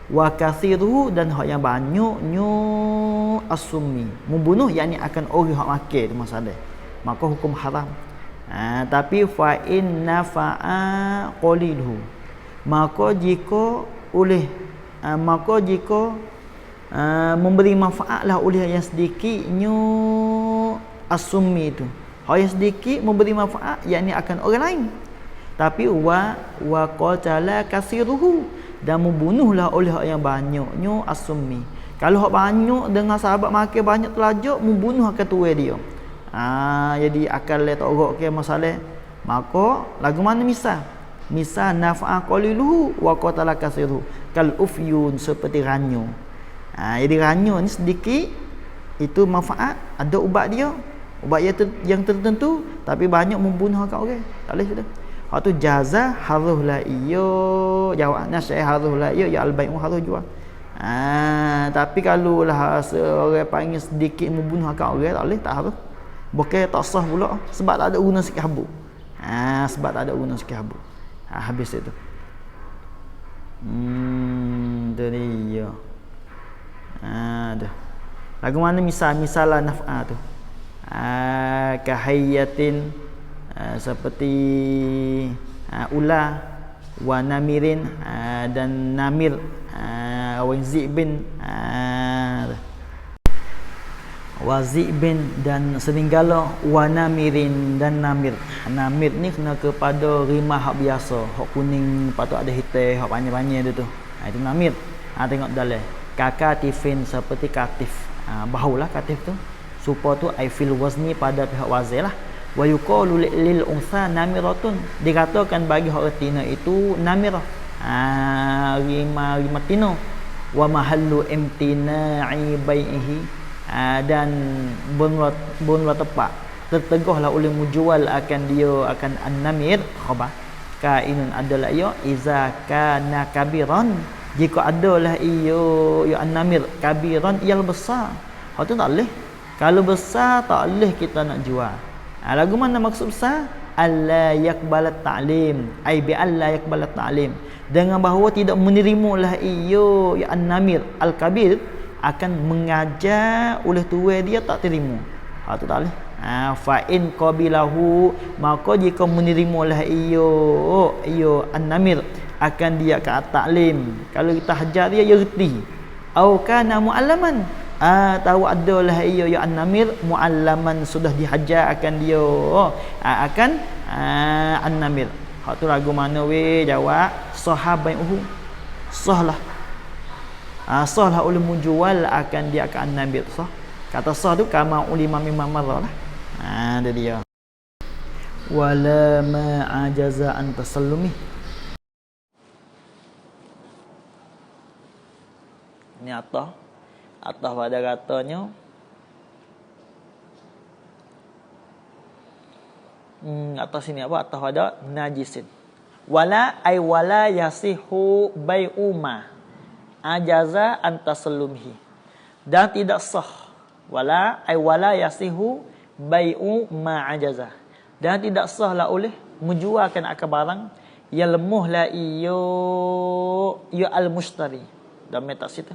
Wa kathiruhu, dan hak yang banyaknya as-summi, membunuh yakni akan orang hak makan tu masalah, maka hukum haram. Tapi fa in nafa'a qaliluhu, maka jika memberi manfaatlah oleh yang sedikitnya as-summi itu, hak yang sedikit memberi manfaat yakni akan orang lain. Tapi wa qatala kasiruhu, dan membunuhlah oleh hak yang banyaknya as-summi. Kalau hak banyak dengan sahabat makan banyak telajak, membunuh akan tuai dia. Jadi akal dia tak orok ke masalah. Maka lagu mana misal nafa'a qaliluhu wa qatala kasiruhu, kal ufyun, seperti ranyu. Jadi ranya ni sedikit itu manfaat, ada ubat dia. Ubat yang tertentu tapi banyak membunuh kat orang. Tak boleh sudah. Hak tu jaza harus la iyo. Jawabnya saya harus la iyo ya al-bai'u harus jual. Tapi kalau lah seorang panggil sedikit membunuh kat orang tak boleh, tak harus. Bukan tak sah pula sebab tak ada guna sikit habuk. Sebab tak ada guna sikit habuk. Habis itu. Tu dia. Dah. Lagu mana misalah naf'a tu? Kahayyatin seperti ular wa namirin dan namir wa zibin wa zibin dan serigala wa namirin dan namir. Namir ni kena kepada rimah hak biasa, hak kuning patut ada hitam, hak panjang-panjang dia tu. Itu namir. Tengok dalam kakatifin seperti katif. Bahulah katif tu. Supaya tu I feel wazni pada pihak wazir lah. Wa yuqalu lil unsa namiratun. Dikatakan bagi hak retina itu namirah. Lima tino. Wa mahallu imtina'i bai'ihi. Dan bunwa tepat tertegahlah oleh menjual akan dia akan an-namir khabar. Kainun adalah ia iza kana kabiran. Jika adalah ia an-namir kabiran yang besar. Hak tu tak boleh. Kalau besar tak boleh kita nak jual. Lagu mana maksud besar? Alla yaqbalat ta'lim. Ai bi alla yaqbalat ta'lim. Dengan bahawa tidak menerimalah ia an-namir al-kabir akan mengajar oleh tuan dia tak terima. Tu tak boleh. Fa in qabilahu, maka jika menerimalah ia an-namir akan dia ke taklim. Kalau kita hajar dia reti. Au kana muallaman, tahu adalah ia an-namir muallaman sudah dihajar akan dia akan an-namir. Hak tu lagu mana we jawab sahabaihu. Sahlah. Sahlah oleh menjual akan dia akan an-namir sah. Kata sah tu kama ulima mimma marralah. Dia dia. Wala ma ajaza an tasallumi. Ni atas pada katanya atas sini apa? Atas pada najisin. Wala ay wala yasihu bai'u ma ajaza an tasallumhi. Dan tidak sah. Wala ay wala yasihu bai'u ma ajaza. Dan tidak sahlah oleh menjualkan akan barang yang lemahlah ia al-mushtari. Dan meta situ.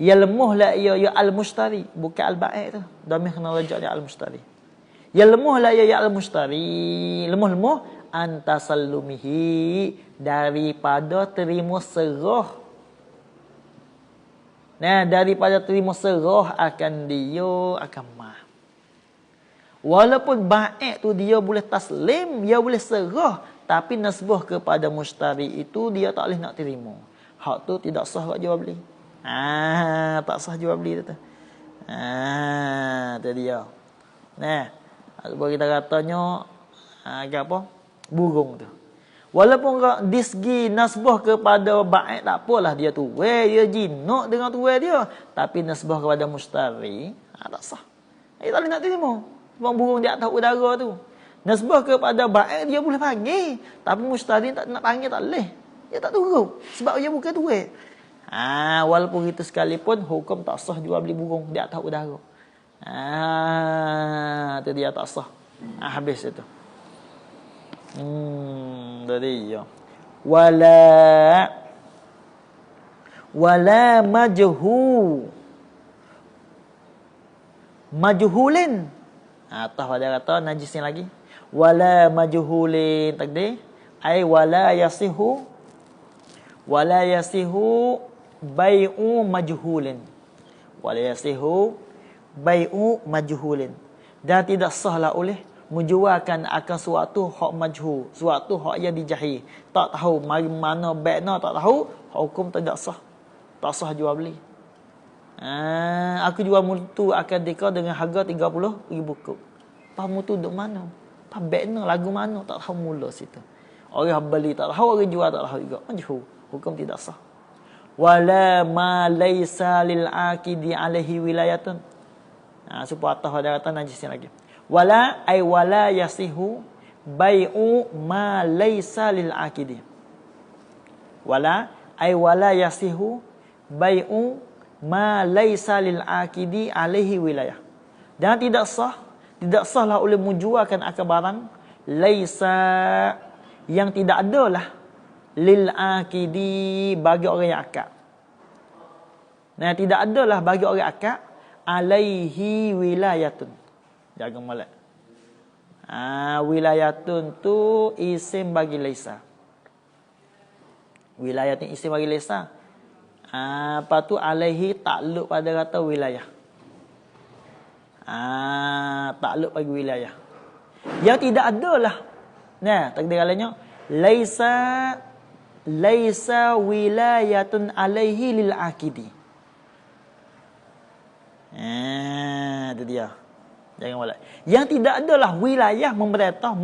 Ya lemahlah ya al-mushtari, bukan al-ba'i' tu. Dhamir kena rajak dia al-mushtari. Ya lemahlah ya al-mushtari, lemah antasallumihi, daripada terima serah. Daripada terima serah akan dia akan mah. Walaupun ba'i' tu dia boleh taslim, dia boleh serah, tapi nasbah kepada mushtari itu dia tak boleh nak terima. Hak tu tidak sah kat jual beli. Tak sah jual beli tu. Tu dia. Sebab kita katanya apa? Burung tu. Walaupun di segi nasbah kepada ba'i' tak apalah dia tu. Dia jinak dengan tuan dia, tapi nasbah kepada mushtari tak sah. Tak boleh nak terima. Sebab burung di atas udara tu. Nasbah kepada ba'i' dia boleh panggil, tapi mushtari tak nak panggil tak boleh. Dia tak turun sebab dia bukan tuan. Walaupun itu sekalipun hukum tak sah jual beli burung di atas udara. Itu dia tak sah. Habis itu. Tadi ya. Wala majhulin. Atas pada kata najis ni lagi. Wala majhulin takdir. Ai wala yasihu bai'u majhulin. Wala yasihu bai'u majhulin. Dan tidak sahlah oleh menjualkan akan suatu hak majhul, suatu hak yang dijahil. Tak tahu mari mana baiknya, tak tahu, hukum tidak sah. Tak sah jual beli. Aku jual mutu akan dika dengan harga 30,000 kop. Apa mutu duk mana? Apa baiknya lagu mana? Tak tahu mula situ. Orang beli tak tahu, orang jual tak tahu juga. Majhul. Hukum tidak sah. Wala ma laisa lil aqidi alaihi wilayatun. Supaya atas ada kata najis lagi. Wala ay wala yasihu bai'u ma laisa lil aqidi. Wala ay wala yasihu bai'u ma laisa lil aqidi alaihi wilayah. Dan tidak sahlah oleh menjualkan akan barang laisa yang tidak adalah lil aqidi bagi orang yang akad. Nah, tidak adalah bagi orang akad alaihi wilayatun. Jaga molek. Wilayatun tu isim bagi laisa. Wilayatun isim bagi laisa. Apa tu alaihi takluk pada kata wilayah. Takluk bagi wilayah. Yang tidak adalah. Nah, takdiralanya laisa wilayatun alaihi lil aqidi. Itu dia. Jangan walak. Yang tidak adalah wilayah memerintah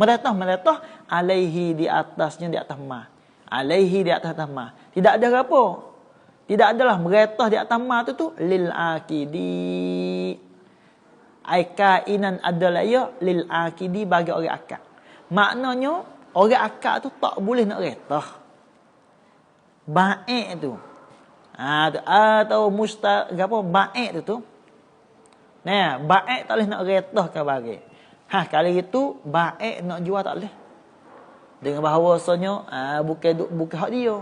alaihi di atasnya, di atas ma. Alaihi di atas ma. Tidak ada apa? Tidak adalah merintah di atas ma tu lil aqidi. Ai kainan adalah ya lil aqidi bagi orang akad. Maknanya orang akad tu tak boleh nak retah. Baik tu. Atau apa baik tu. Nah, baik tak boleh nak retah ke bagi. Kali itu baik nak jual tak boleh. Dengan bahawasanya bukan hak dia.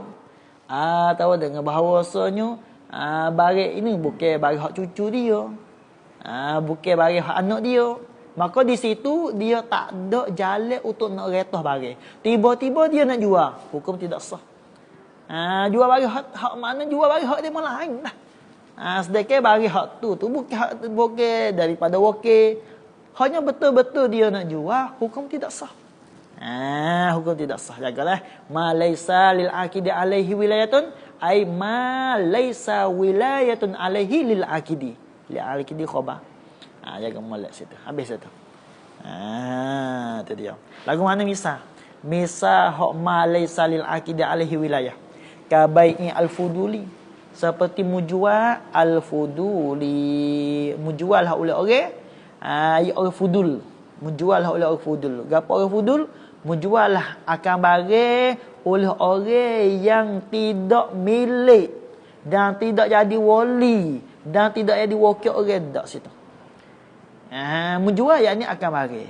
Atau dengan bahawasanya barang ini bukan barang hak cucu dia. Bukan barang hak anak dia. Maka di situ dia tak ada jalan untuk nak retah barang. Tiba-tiba dia nak jual, hukum tidak sah. Jual barang hak mana jual barang hak dia malah lain lah. Sedekah barang hak tu bukan daripada wakil. Hanya betul-betul dia nak jual, hukum tidak sah. Hukum tidak sah. Jagalah. Ma laisa lil aqidi alaihi wilayatun ay ma laisa wilayatun alaihi lil aqidi. Lil aqidi khabar. Jaga molek situ. Habis situ. Itu dia. Lagu mana misal? Misal hak ma laisa lil aqidi alaihi wilayah. Ka bai'i al-fuduli. Seperti menjual al-fuduli. Menjual oleh orang orang fudul. Menjual oleh orang fudul. Gapo orang fudul? Menjual akan barang oleh orang yang tidak milik dan tidak jadi wali dan tidak jadi wakil orang dak situ. Menjual yakni akan barang.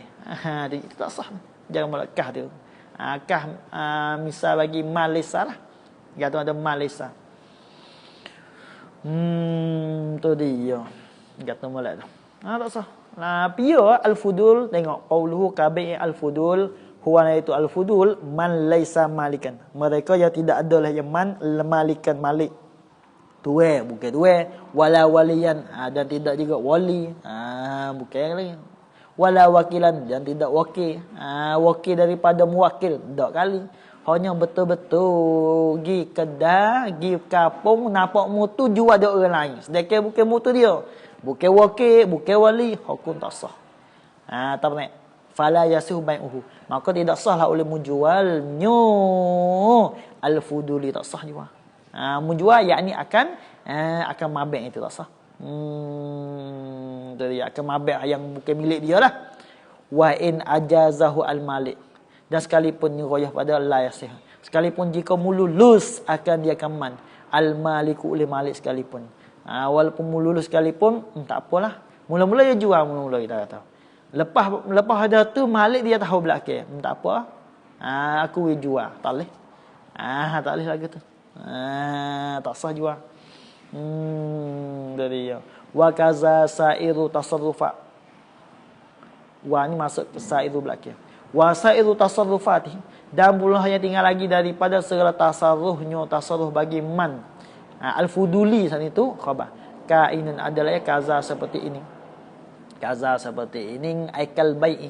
Itu tak sah. Jangan melekah tu. Misal bagi Malaysia lah. Kata ada Malaysia. Tu dia. Kata molek tu. Tak sah. Pia al-fudul, tengok qauluhu kabai al-fudul, huwa itu al-fudul man laisa malikan. Mereka yang tidak adalah yang man malikan malik. Tuwe bukan tuwe, wala waliyan dan tidak juga wali. Bukan lagi. Wala wakilan dan tidak wakil. Wakil daripada muwakil, tak kali. Hanya betul-betul gi kedai, gi kampung nampak mutu jual ada orang lain. Sedekah bukan mutu dia. Bukan wakil, bukan wali, hukum tak sah. Tak benar. Fala yasihu bai'uhu. Maka tidak sahlah oleh menjualnya al-fuduli, tak sah juga. Menjual yakni akan mabek itu tak sah. Jadi akan mabek yang bukan milik dia lah. Wa in ajazahu al-malik. Dan sekalipun ni royah pada la yasih. Sekalipun jika mululus akan dia kaman al-maliku oleh malik sekalipun. Walaupun mululus sekalipun tak apalah. Mula-mula dia jual, mula-mula kita kata. Lepas ada tu malik dia tahu belakang. Tak apa. Aku jual, tak boleh. Tak boleh lagi tu. Tak sah jual. Dari ya. Wa kaza sa'iru tasarrufa. Wa ni masuk sa'iru belakang. Wa sa'iru tasarrufati. Dan pula hanya tinggal lagi daripada segala tasarruhnya, tasarruh bagi man. Al-fuduli saat itu khabar. Kainan adalah kaza seperti ini. Kaza seperti ini aikal bai'i.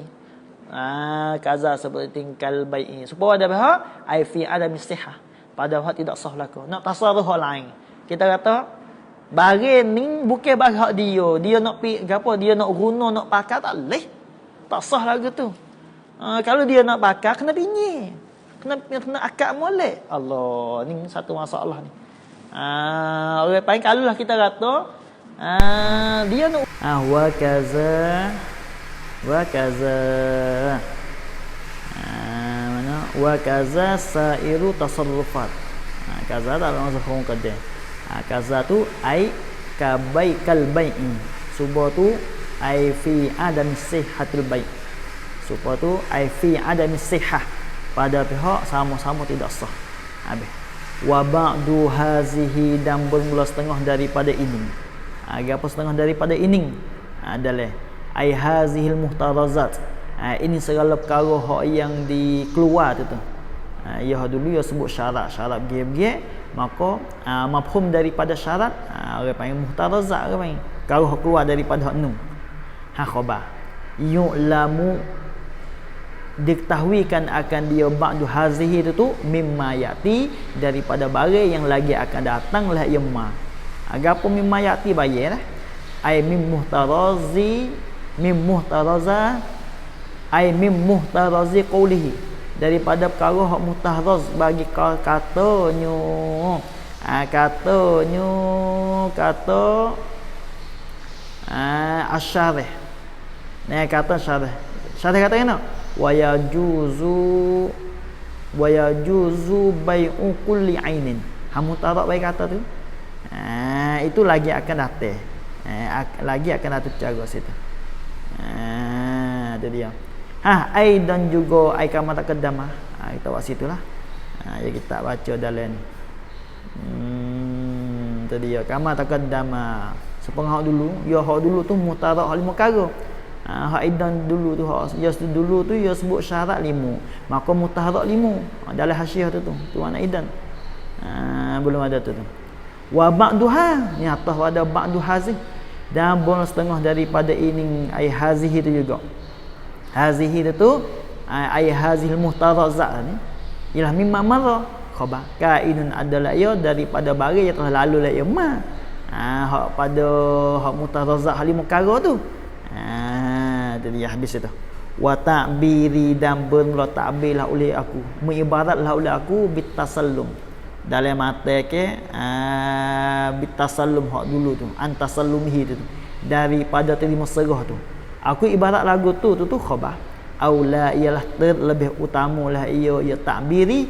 Kaza seperti kal bai'i. Supaya ada apa? Ai fi adam istihah. Pada hak tidak sah laku. Nak tasarruh hak lain. Kita kata barang ni bukan barang hak dia. Dia nak pi gapo? Dia nak guna, nak pakai tak leh. Tak sah lagu tu. Kalau dia nak pakai kena pinjam. Kena akad molek. Allah, ni satu masalah ni. Orang paling kalulah kita kata dia nak wa kaza mana wa kaza sairu tasarrufat. Kaza tak ada maksud huruf qadah. Kaza tu ai kabai kalbai'i. Subah tu ai fi adam sihhatil bai'. Subah tu ai fi adam sihhah. Pada pihak sama-sama tidak sah. Habis. Wa ba'du hazihi, dan bermula setengah daripada ini. Apa setengah daripada ini adalah ai hazihil muhtarazat. Ini segala perkara hak yang dikeluar tu. Ya dulu ya sebut syarat gem-gem, maka mafhum daripada syarat orang panggil muhtarazat, orang panggil perkara hak keluar daripada hak nu. Khabar yu'lamu, diketahuikan akan dia ba'du hazihi tu mimma yati, daripada barang yang lagi akan datang lah ia ma. Agapo mimma yati bayar lah. Ai mim muhtarazi ai mim muhtarazi qoulihi, daripada perkara hak muhtaraz bagi katanya asyarih. Nah kata syarih kata kena wa yajuzu bai'u kulli ainin. Muhtaraz bagi kata tu itu lagi akan datang. Lagi akan datang cara situ. Itu dia. Ai dan juga ai kama taqaddama. Kita buat situlah. Ya kita baca dalam ni. Itu dia kama taqaddama. Sepengah dulu, ya hak dulu tu muhtarak hak lima perkara. Hak idan dulu tu hak ya dulu tu ya sebut syarat 5. Maka muhtarak 5. Dalam hasyiah tu makna idan. Belum ada tu. Wa ba'duha, ni atas pada ba'du hazih, dan bonus setengah daripada ini ai hazih itu juga. Hazih itu tu ai hazil muhtarazat ni ialah mimma marra khabar kainun adalah ia daripada barang yang telah lalu lah ia ma. Hak pada hak muhtarazat hal perkara tu. Itu dia habis itu. Wa ta'biri, dan bermula ta'birlah oleh aku, mengibaratlah oleh aku bitasallum, dalam mata ke bitasallum hak dulu tu, antasallumihi tu, daripada terima serah tu. Aku ibarat lagu tu khabar. Aula ialah terlebih utamalah ia ta'biri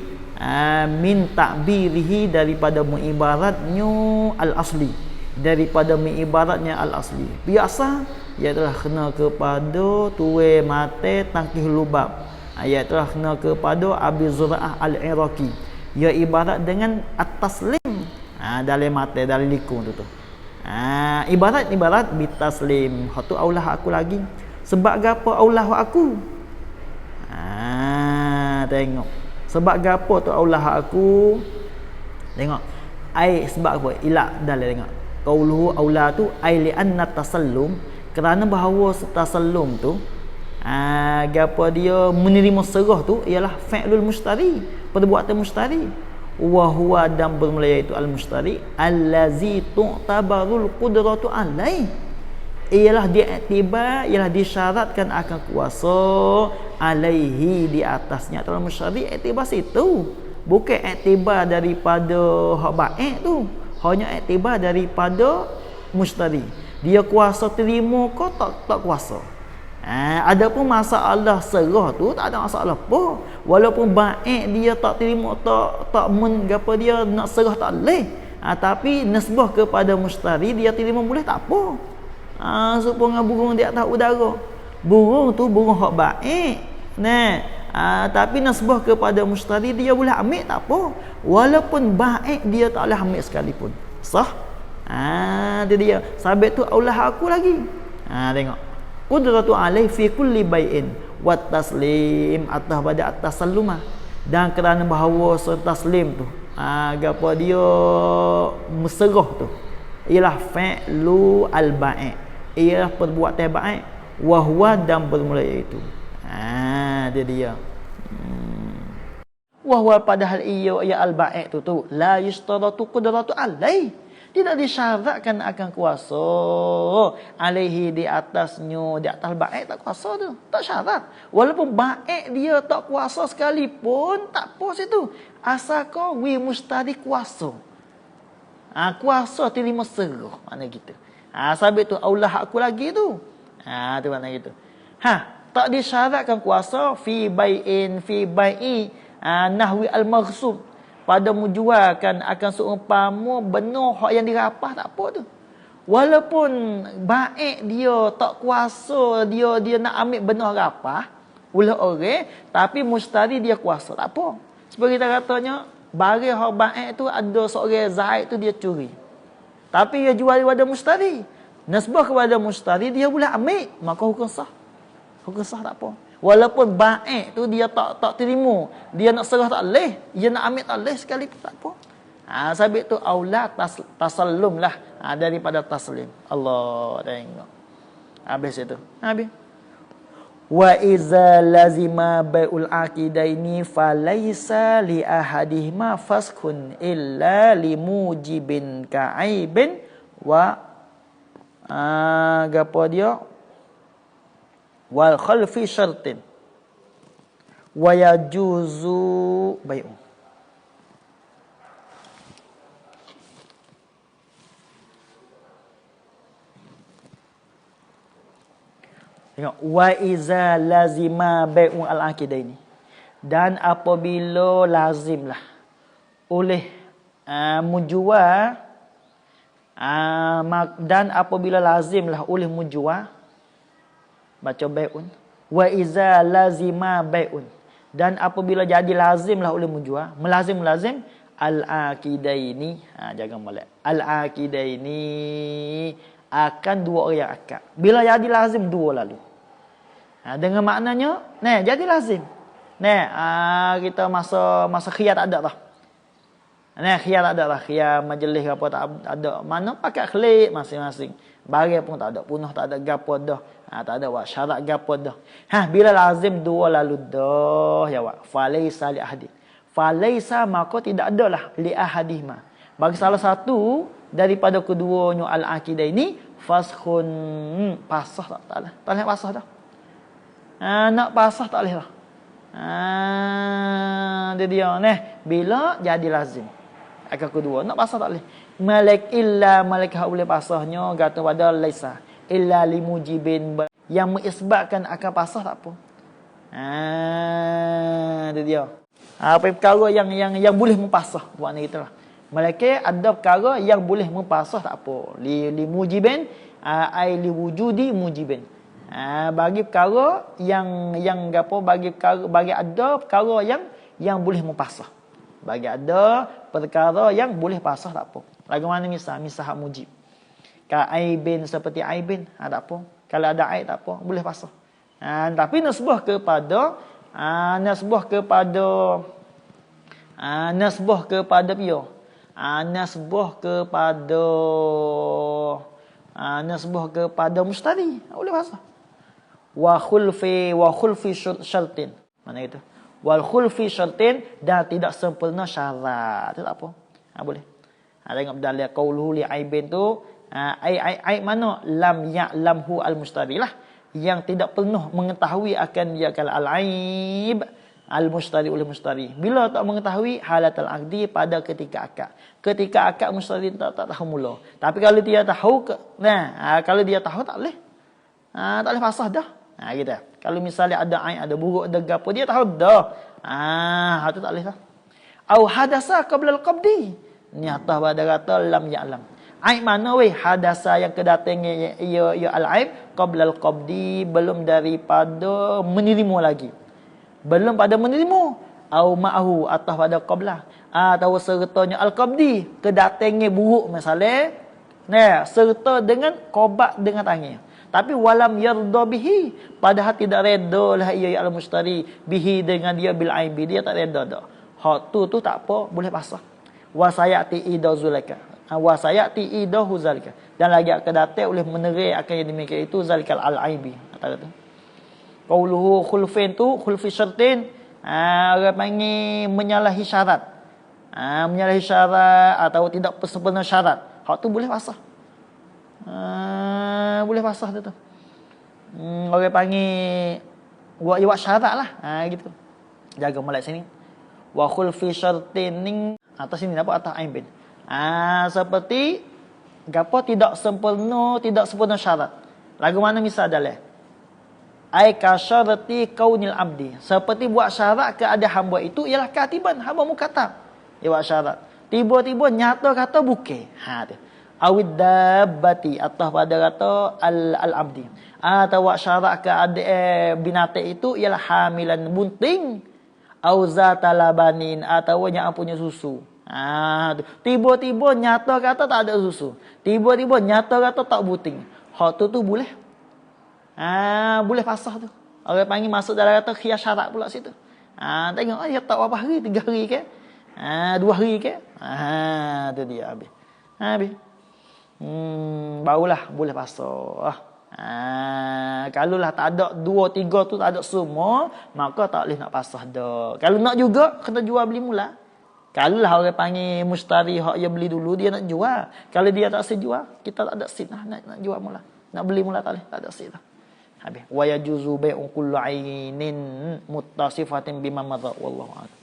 min ta'birihi, daripada mengibaratnya al-asli, daripada mengibaratnya al-asli. Biasa ia telah kena kepada tuwe mate tangkih lubab. Ia telah kena kepada Abi Zur'ah al-Iraqi. Ia ibarat dengan at-taslim dalam mata dalam likung tu. Ibarat bitaslim. Hatu aulah aku lagi. Sebab gapo aulah aku? Tengok. Sebab gapo tu aulah aku? Tengok. Ai sebab apa? Ila dalam tengok. Qauluhu aula tu ai li anna tasallum, kerana bahawa tasallum tu gapo dia menerima serah tu ialah fi'lul mustari, perbuatan mustari. Wa huwa, dan bermula iaitu al-mustari allazi tu'tabarul qudratu alai, ialah diiktibar, ialah disyaratkan akan kuasa alaihi, di atasnya. Atau mustari iktibar situ, bukan iktibar daripada hak baik tu, hanya iktibar daripada mustari. Dia kuasa terima ke tak kuasa. Adapun masalah serah tu tak ada masalah apa. Walaupun baik dia tak terima, tak gapo dia nak serah tak leh. Tapi nisbah kepada mustari dia terima boleh tak apa. Supaya burung di atas udara. Burung tu burung hak baik. Tapi nisbah kepada mustari dia boleh ambil tak apa. Walaupun baik dia tak boleh ambil sekalipun. Sah? Dia sabit tu aulah aku lagi. Tengok. Qudratu alaih fi kulli bai'in wa taslim, atas pada atas salumah, dan kerana bahawa taslim tu gapo dia meserah tu ialah fi'lu al-ba'i', ialah perbuatan baik, wa huwa, dan bermula iaitu dia wa huwa, padahal ia al-ba'i' tu la yustaratu qudratu alaih, tidak disyaratkan akan kuasa alaihi, di atasnya, di atas baik tak kuasa tu, tak syarat. Walaupun baik dia tak kuasa sekalipun tak apa situ, asal kau wi mustadi kuasa. Kuasa terima serah. Mana gitu. Sabit tu aulah aku lagi tu. Tu mana gitu. Tak disyaratkan kuasa fi bai'i nahwi al-maghsub. Pada menjualkan akan seumpama benar hak yang dirapah tak apa tu. Walaupun baik dia tak kuasa dia nak ambil benar rapah oleh orang, tapi mustari dia kuasa tak apa. Seperti kita katanya barang hak baik tu ada seorang Zaid tu dia curi. Tapi dia jual kepada mustari. Nasbah kepada mustari dia boleh ambil, maka hukum sah. Hukum sah tak apa. Walaupun baik tu dia tak terima, dia nak serah tak leh, dia nak ambil tak leh sekali pun tak apa. Sabit tu aula tasallum lah daripada taslim. Allah tengok. Habis itu. Habis. Wa iza lazima bai'ul aqidaini falaysa li ahadihima faskun illa limujibin ka'aibin wa gapo dia wal khalfi syartin wa yajuzu bai'u. Tengok, wa iza lazima bai'u al-aqidaini. Dan apabila lazimlah oleh menjual dan apabila lazimlah oleh menjual, baca bai'un. Wa iza lazima bai'un. Dan apabila jadi lazimlah oleh menjual, melazim al-aqidaini, jangan molek. Al-aqidaini akan dua orang yang akad. Bila jadi lazim dua lalu. Dengan maknanya, jadi lazim. Kita masa khiyar tak ada tah. Khiyar tak ada lah. Khiyar majlis apa tak ada. Mana pakai klik masing-masing. Barang pun tak ada. Punah tak ada gapo dah. Tak ada wak syarat gapo dah. Bila lazim dua lalu dah ya wak. Falaysa li ahadi. Falaysa maka tidak adalah li ahadihma. Bagi salah satu daripada keduanya al-aqidah ini faskhun pasah tak lah. Tak boleh pasah dah. Nak pasah tak boleh lah. Dia bila jadi lazim. Akan kedua nak pasah tak boleh. Malaik boleh pasahnya kata pada laisa illa limujibin yang mengisbatkan akan pasah tak apa. Dia. Apa perkara yang boleh mempasah buat ni gitulah. Malaikat ada perkara yang boleh mempasah tak apa. Limujibin ai liwujudi mujibin. Bagi perkara yang apa bagi ada perkara yang boleh mempasah. Bagi ada perkara yang boleh pasah tak apa. Bagaimana misal hak mujib. Ka aibin seperti aibin, tak apa. Kalau ada aib tak apa, boleh pasah. Tapi nasbah kepada nasbah kepada pio. Nasbah kepada mustari, boleh pasah. Wa khulfi syartin. Mana itu? Wal khulfi syartin dan tidak sempurna syarat. Itu tak apa. Boleh. Tengok dalil qauluhu li aibin tu aib mana lam ya'lamhu al-mustari lah, yang tidak pernah mengetahui akan dia kalau al-aib al-mustari oleh mustari. Bila tak mengetahui halatul aqdi pada ketika akad. Ketika akad mustari tak tahu mula. Tapi kalau dia tahu kalau dia tahu tak boleh. Tak boleh fasah dah. Gitu. Kalau misalnya ada aib, ada buruk, ada gapo, dia tahu dah. Itu tak boleh dah. Au hadasa qabla al-qabdi. Ni atas pada kata lam ya'lam. Aib mana weh? Hadasa yang kedatangnya ia al-aib qabla al-qabdi, belum daripada menerima lagi. Belum pada menerima. Au ma'ahu atas pada qabla. Atau sertanya al-qabdi, kedatangnya buruk misalnya. Serta dengan qobat dengan tangannya. Tapi walam yarda bihi, padahal tidak redha lah ia al-mustari bihi dengan dia bil aibi, dia tak redha dah. Hak tu tak apa, boleh pasah. Wa sayati idazulaka. Wa sayati idahu zalika. Dan lagi akan datang oleh menerai akan yang demikian itu zalikal al-aibi. Kata tu. Qauluhu khulfin tu khulfi syartin, orang panggil menyalahi syarat. Menyalahi syarat atau tidak sempurna syarat. Hak tu boleh pasah. Boleh pasah tu. Orang panggil buat syarat lah. Gitu. Jaga molek sini. Wa khulfi syartin ning atas sini apa atas ain bin. Seperti gapo tidak sempurna syarat. Lagu mana misal dalam? Ai ka syarati kaunil abdi. Seperti buat syarat ke ada hamba itu ialah katiban, hamba mukatab. Dia buat syarat. Tiba-tiba nyata kata bukan. Tu. Awid dabbati atau pada kata al-abdi. Atau buat syarat ke ada binatang itu ialah hamilan bunting. Au zata labanin atau yang punya susu. Tiba-tiba nyata kata tak ada susu. Tiba-tiba nyata kata tak buting. Hak tu boleh. Boleh pasah tu. Orang panggil masuk dalam kata khiyar syarat pula situ. Tengok dia tak berapa hari, 3 hari ke? 2 hari ke? Tu dia habis. Habis. Barulah boleh pasah. Kalau lah tak ada 2, 3 tu tak ada semua, maka tak boleh nak pasah dah. Kalau nak juga kena jual beli mula. Kalau lah orang panggil mustari hak dia beli dulu dia nak jual. Kalau dia tak sejual, kita tak ada sin lah nak jual mula. Nak beli mula tak boleh, tak ada sin lah. Habis. Wa yajuzu bai'u kullu 'ainin muttasifatin bima madha wallahu a'lam.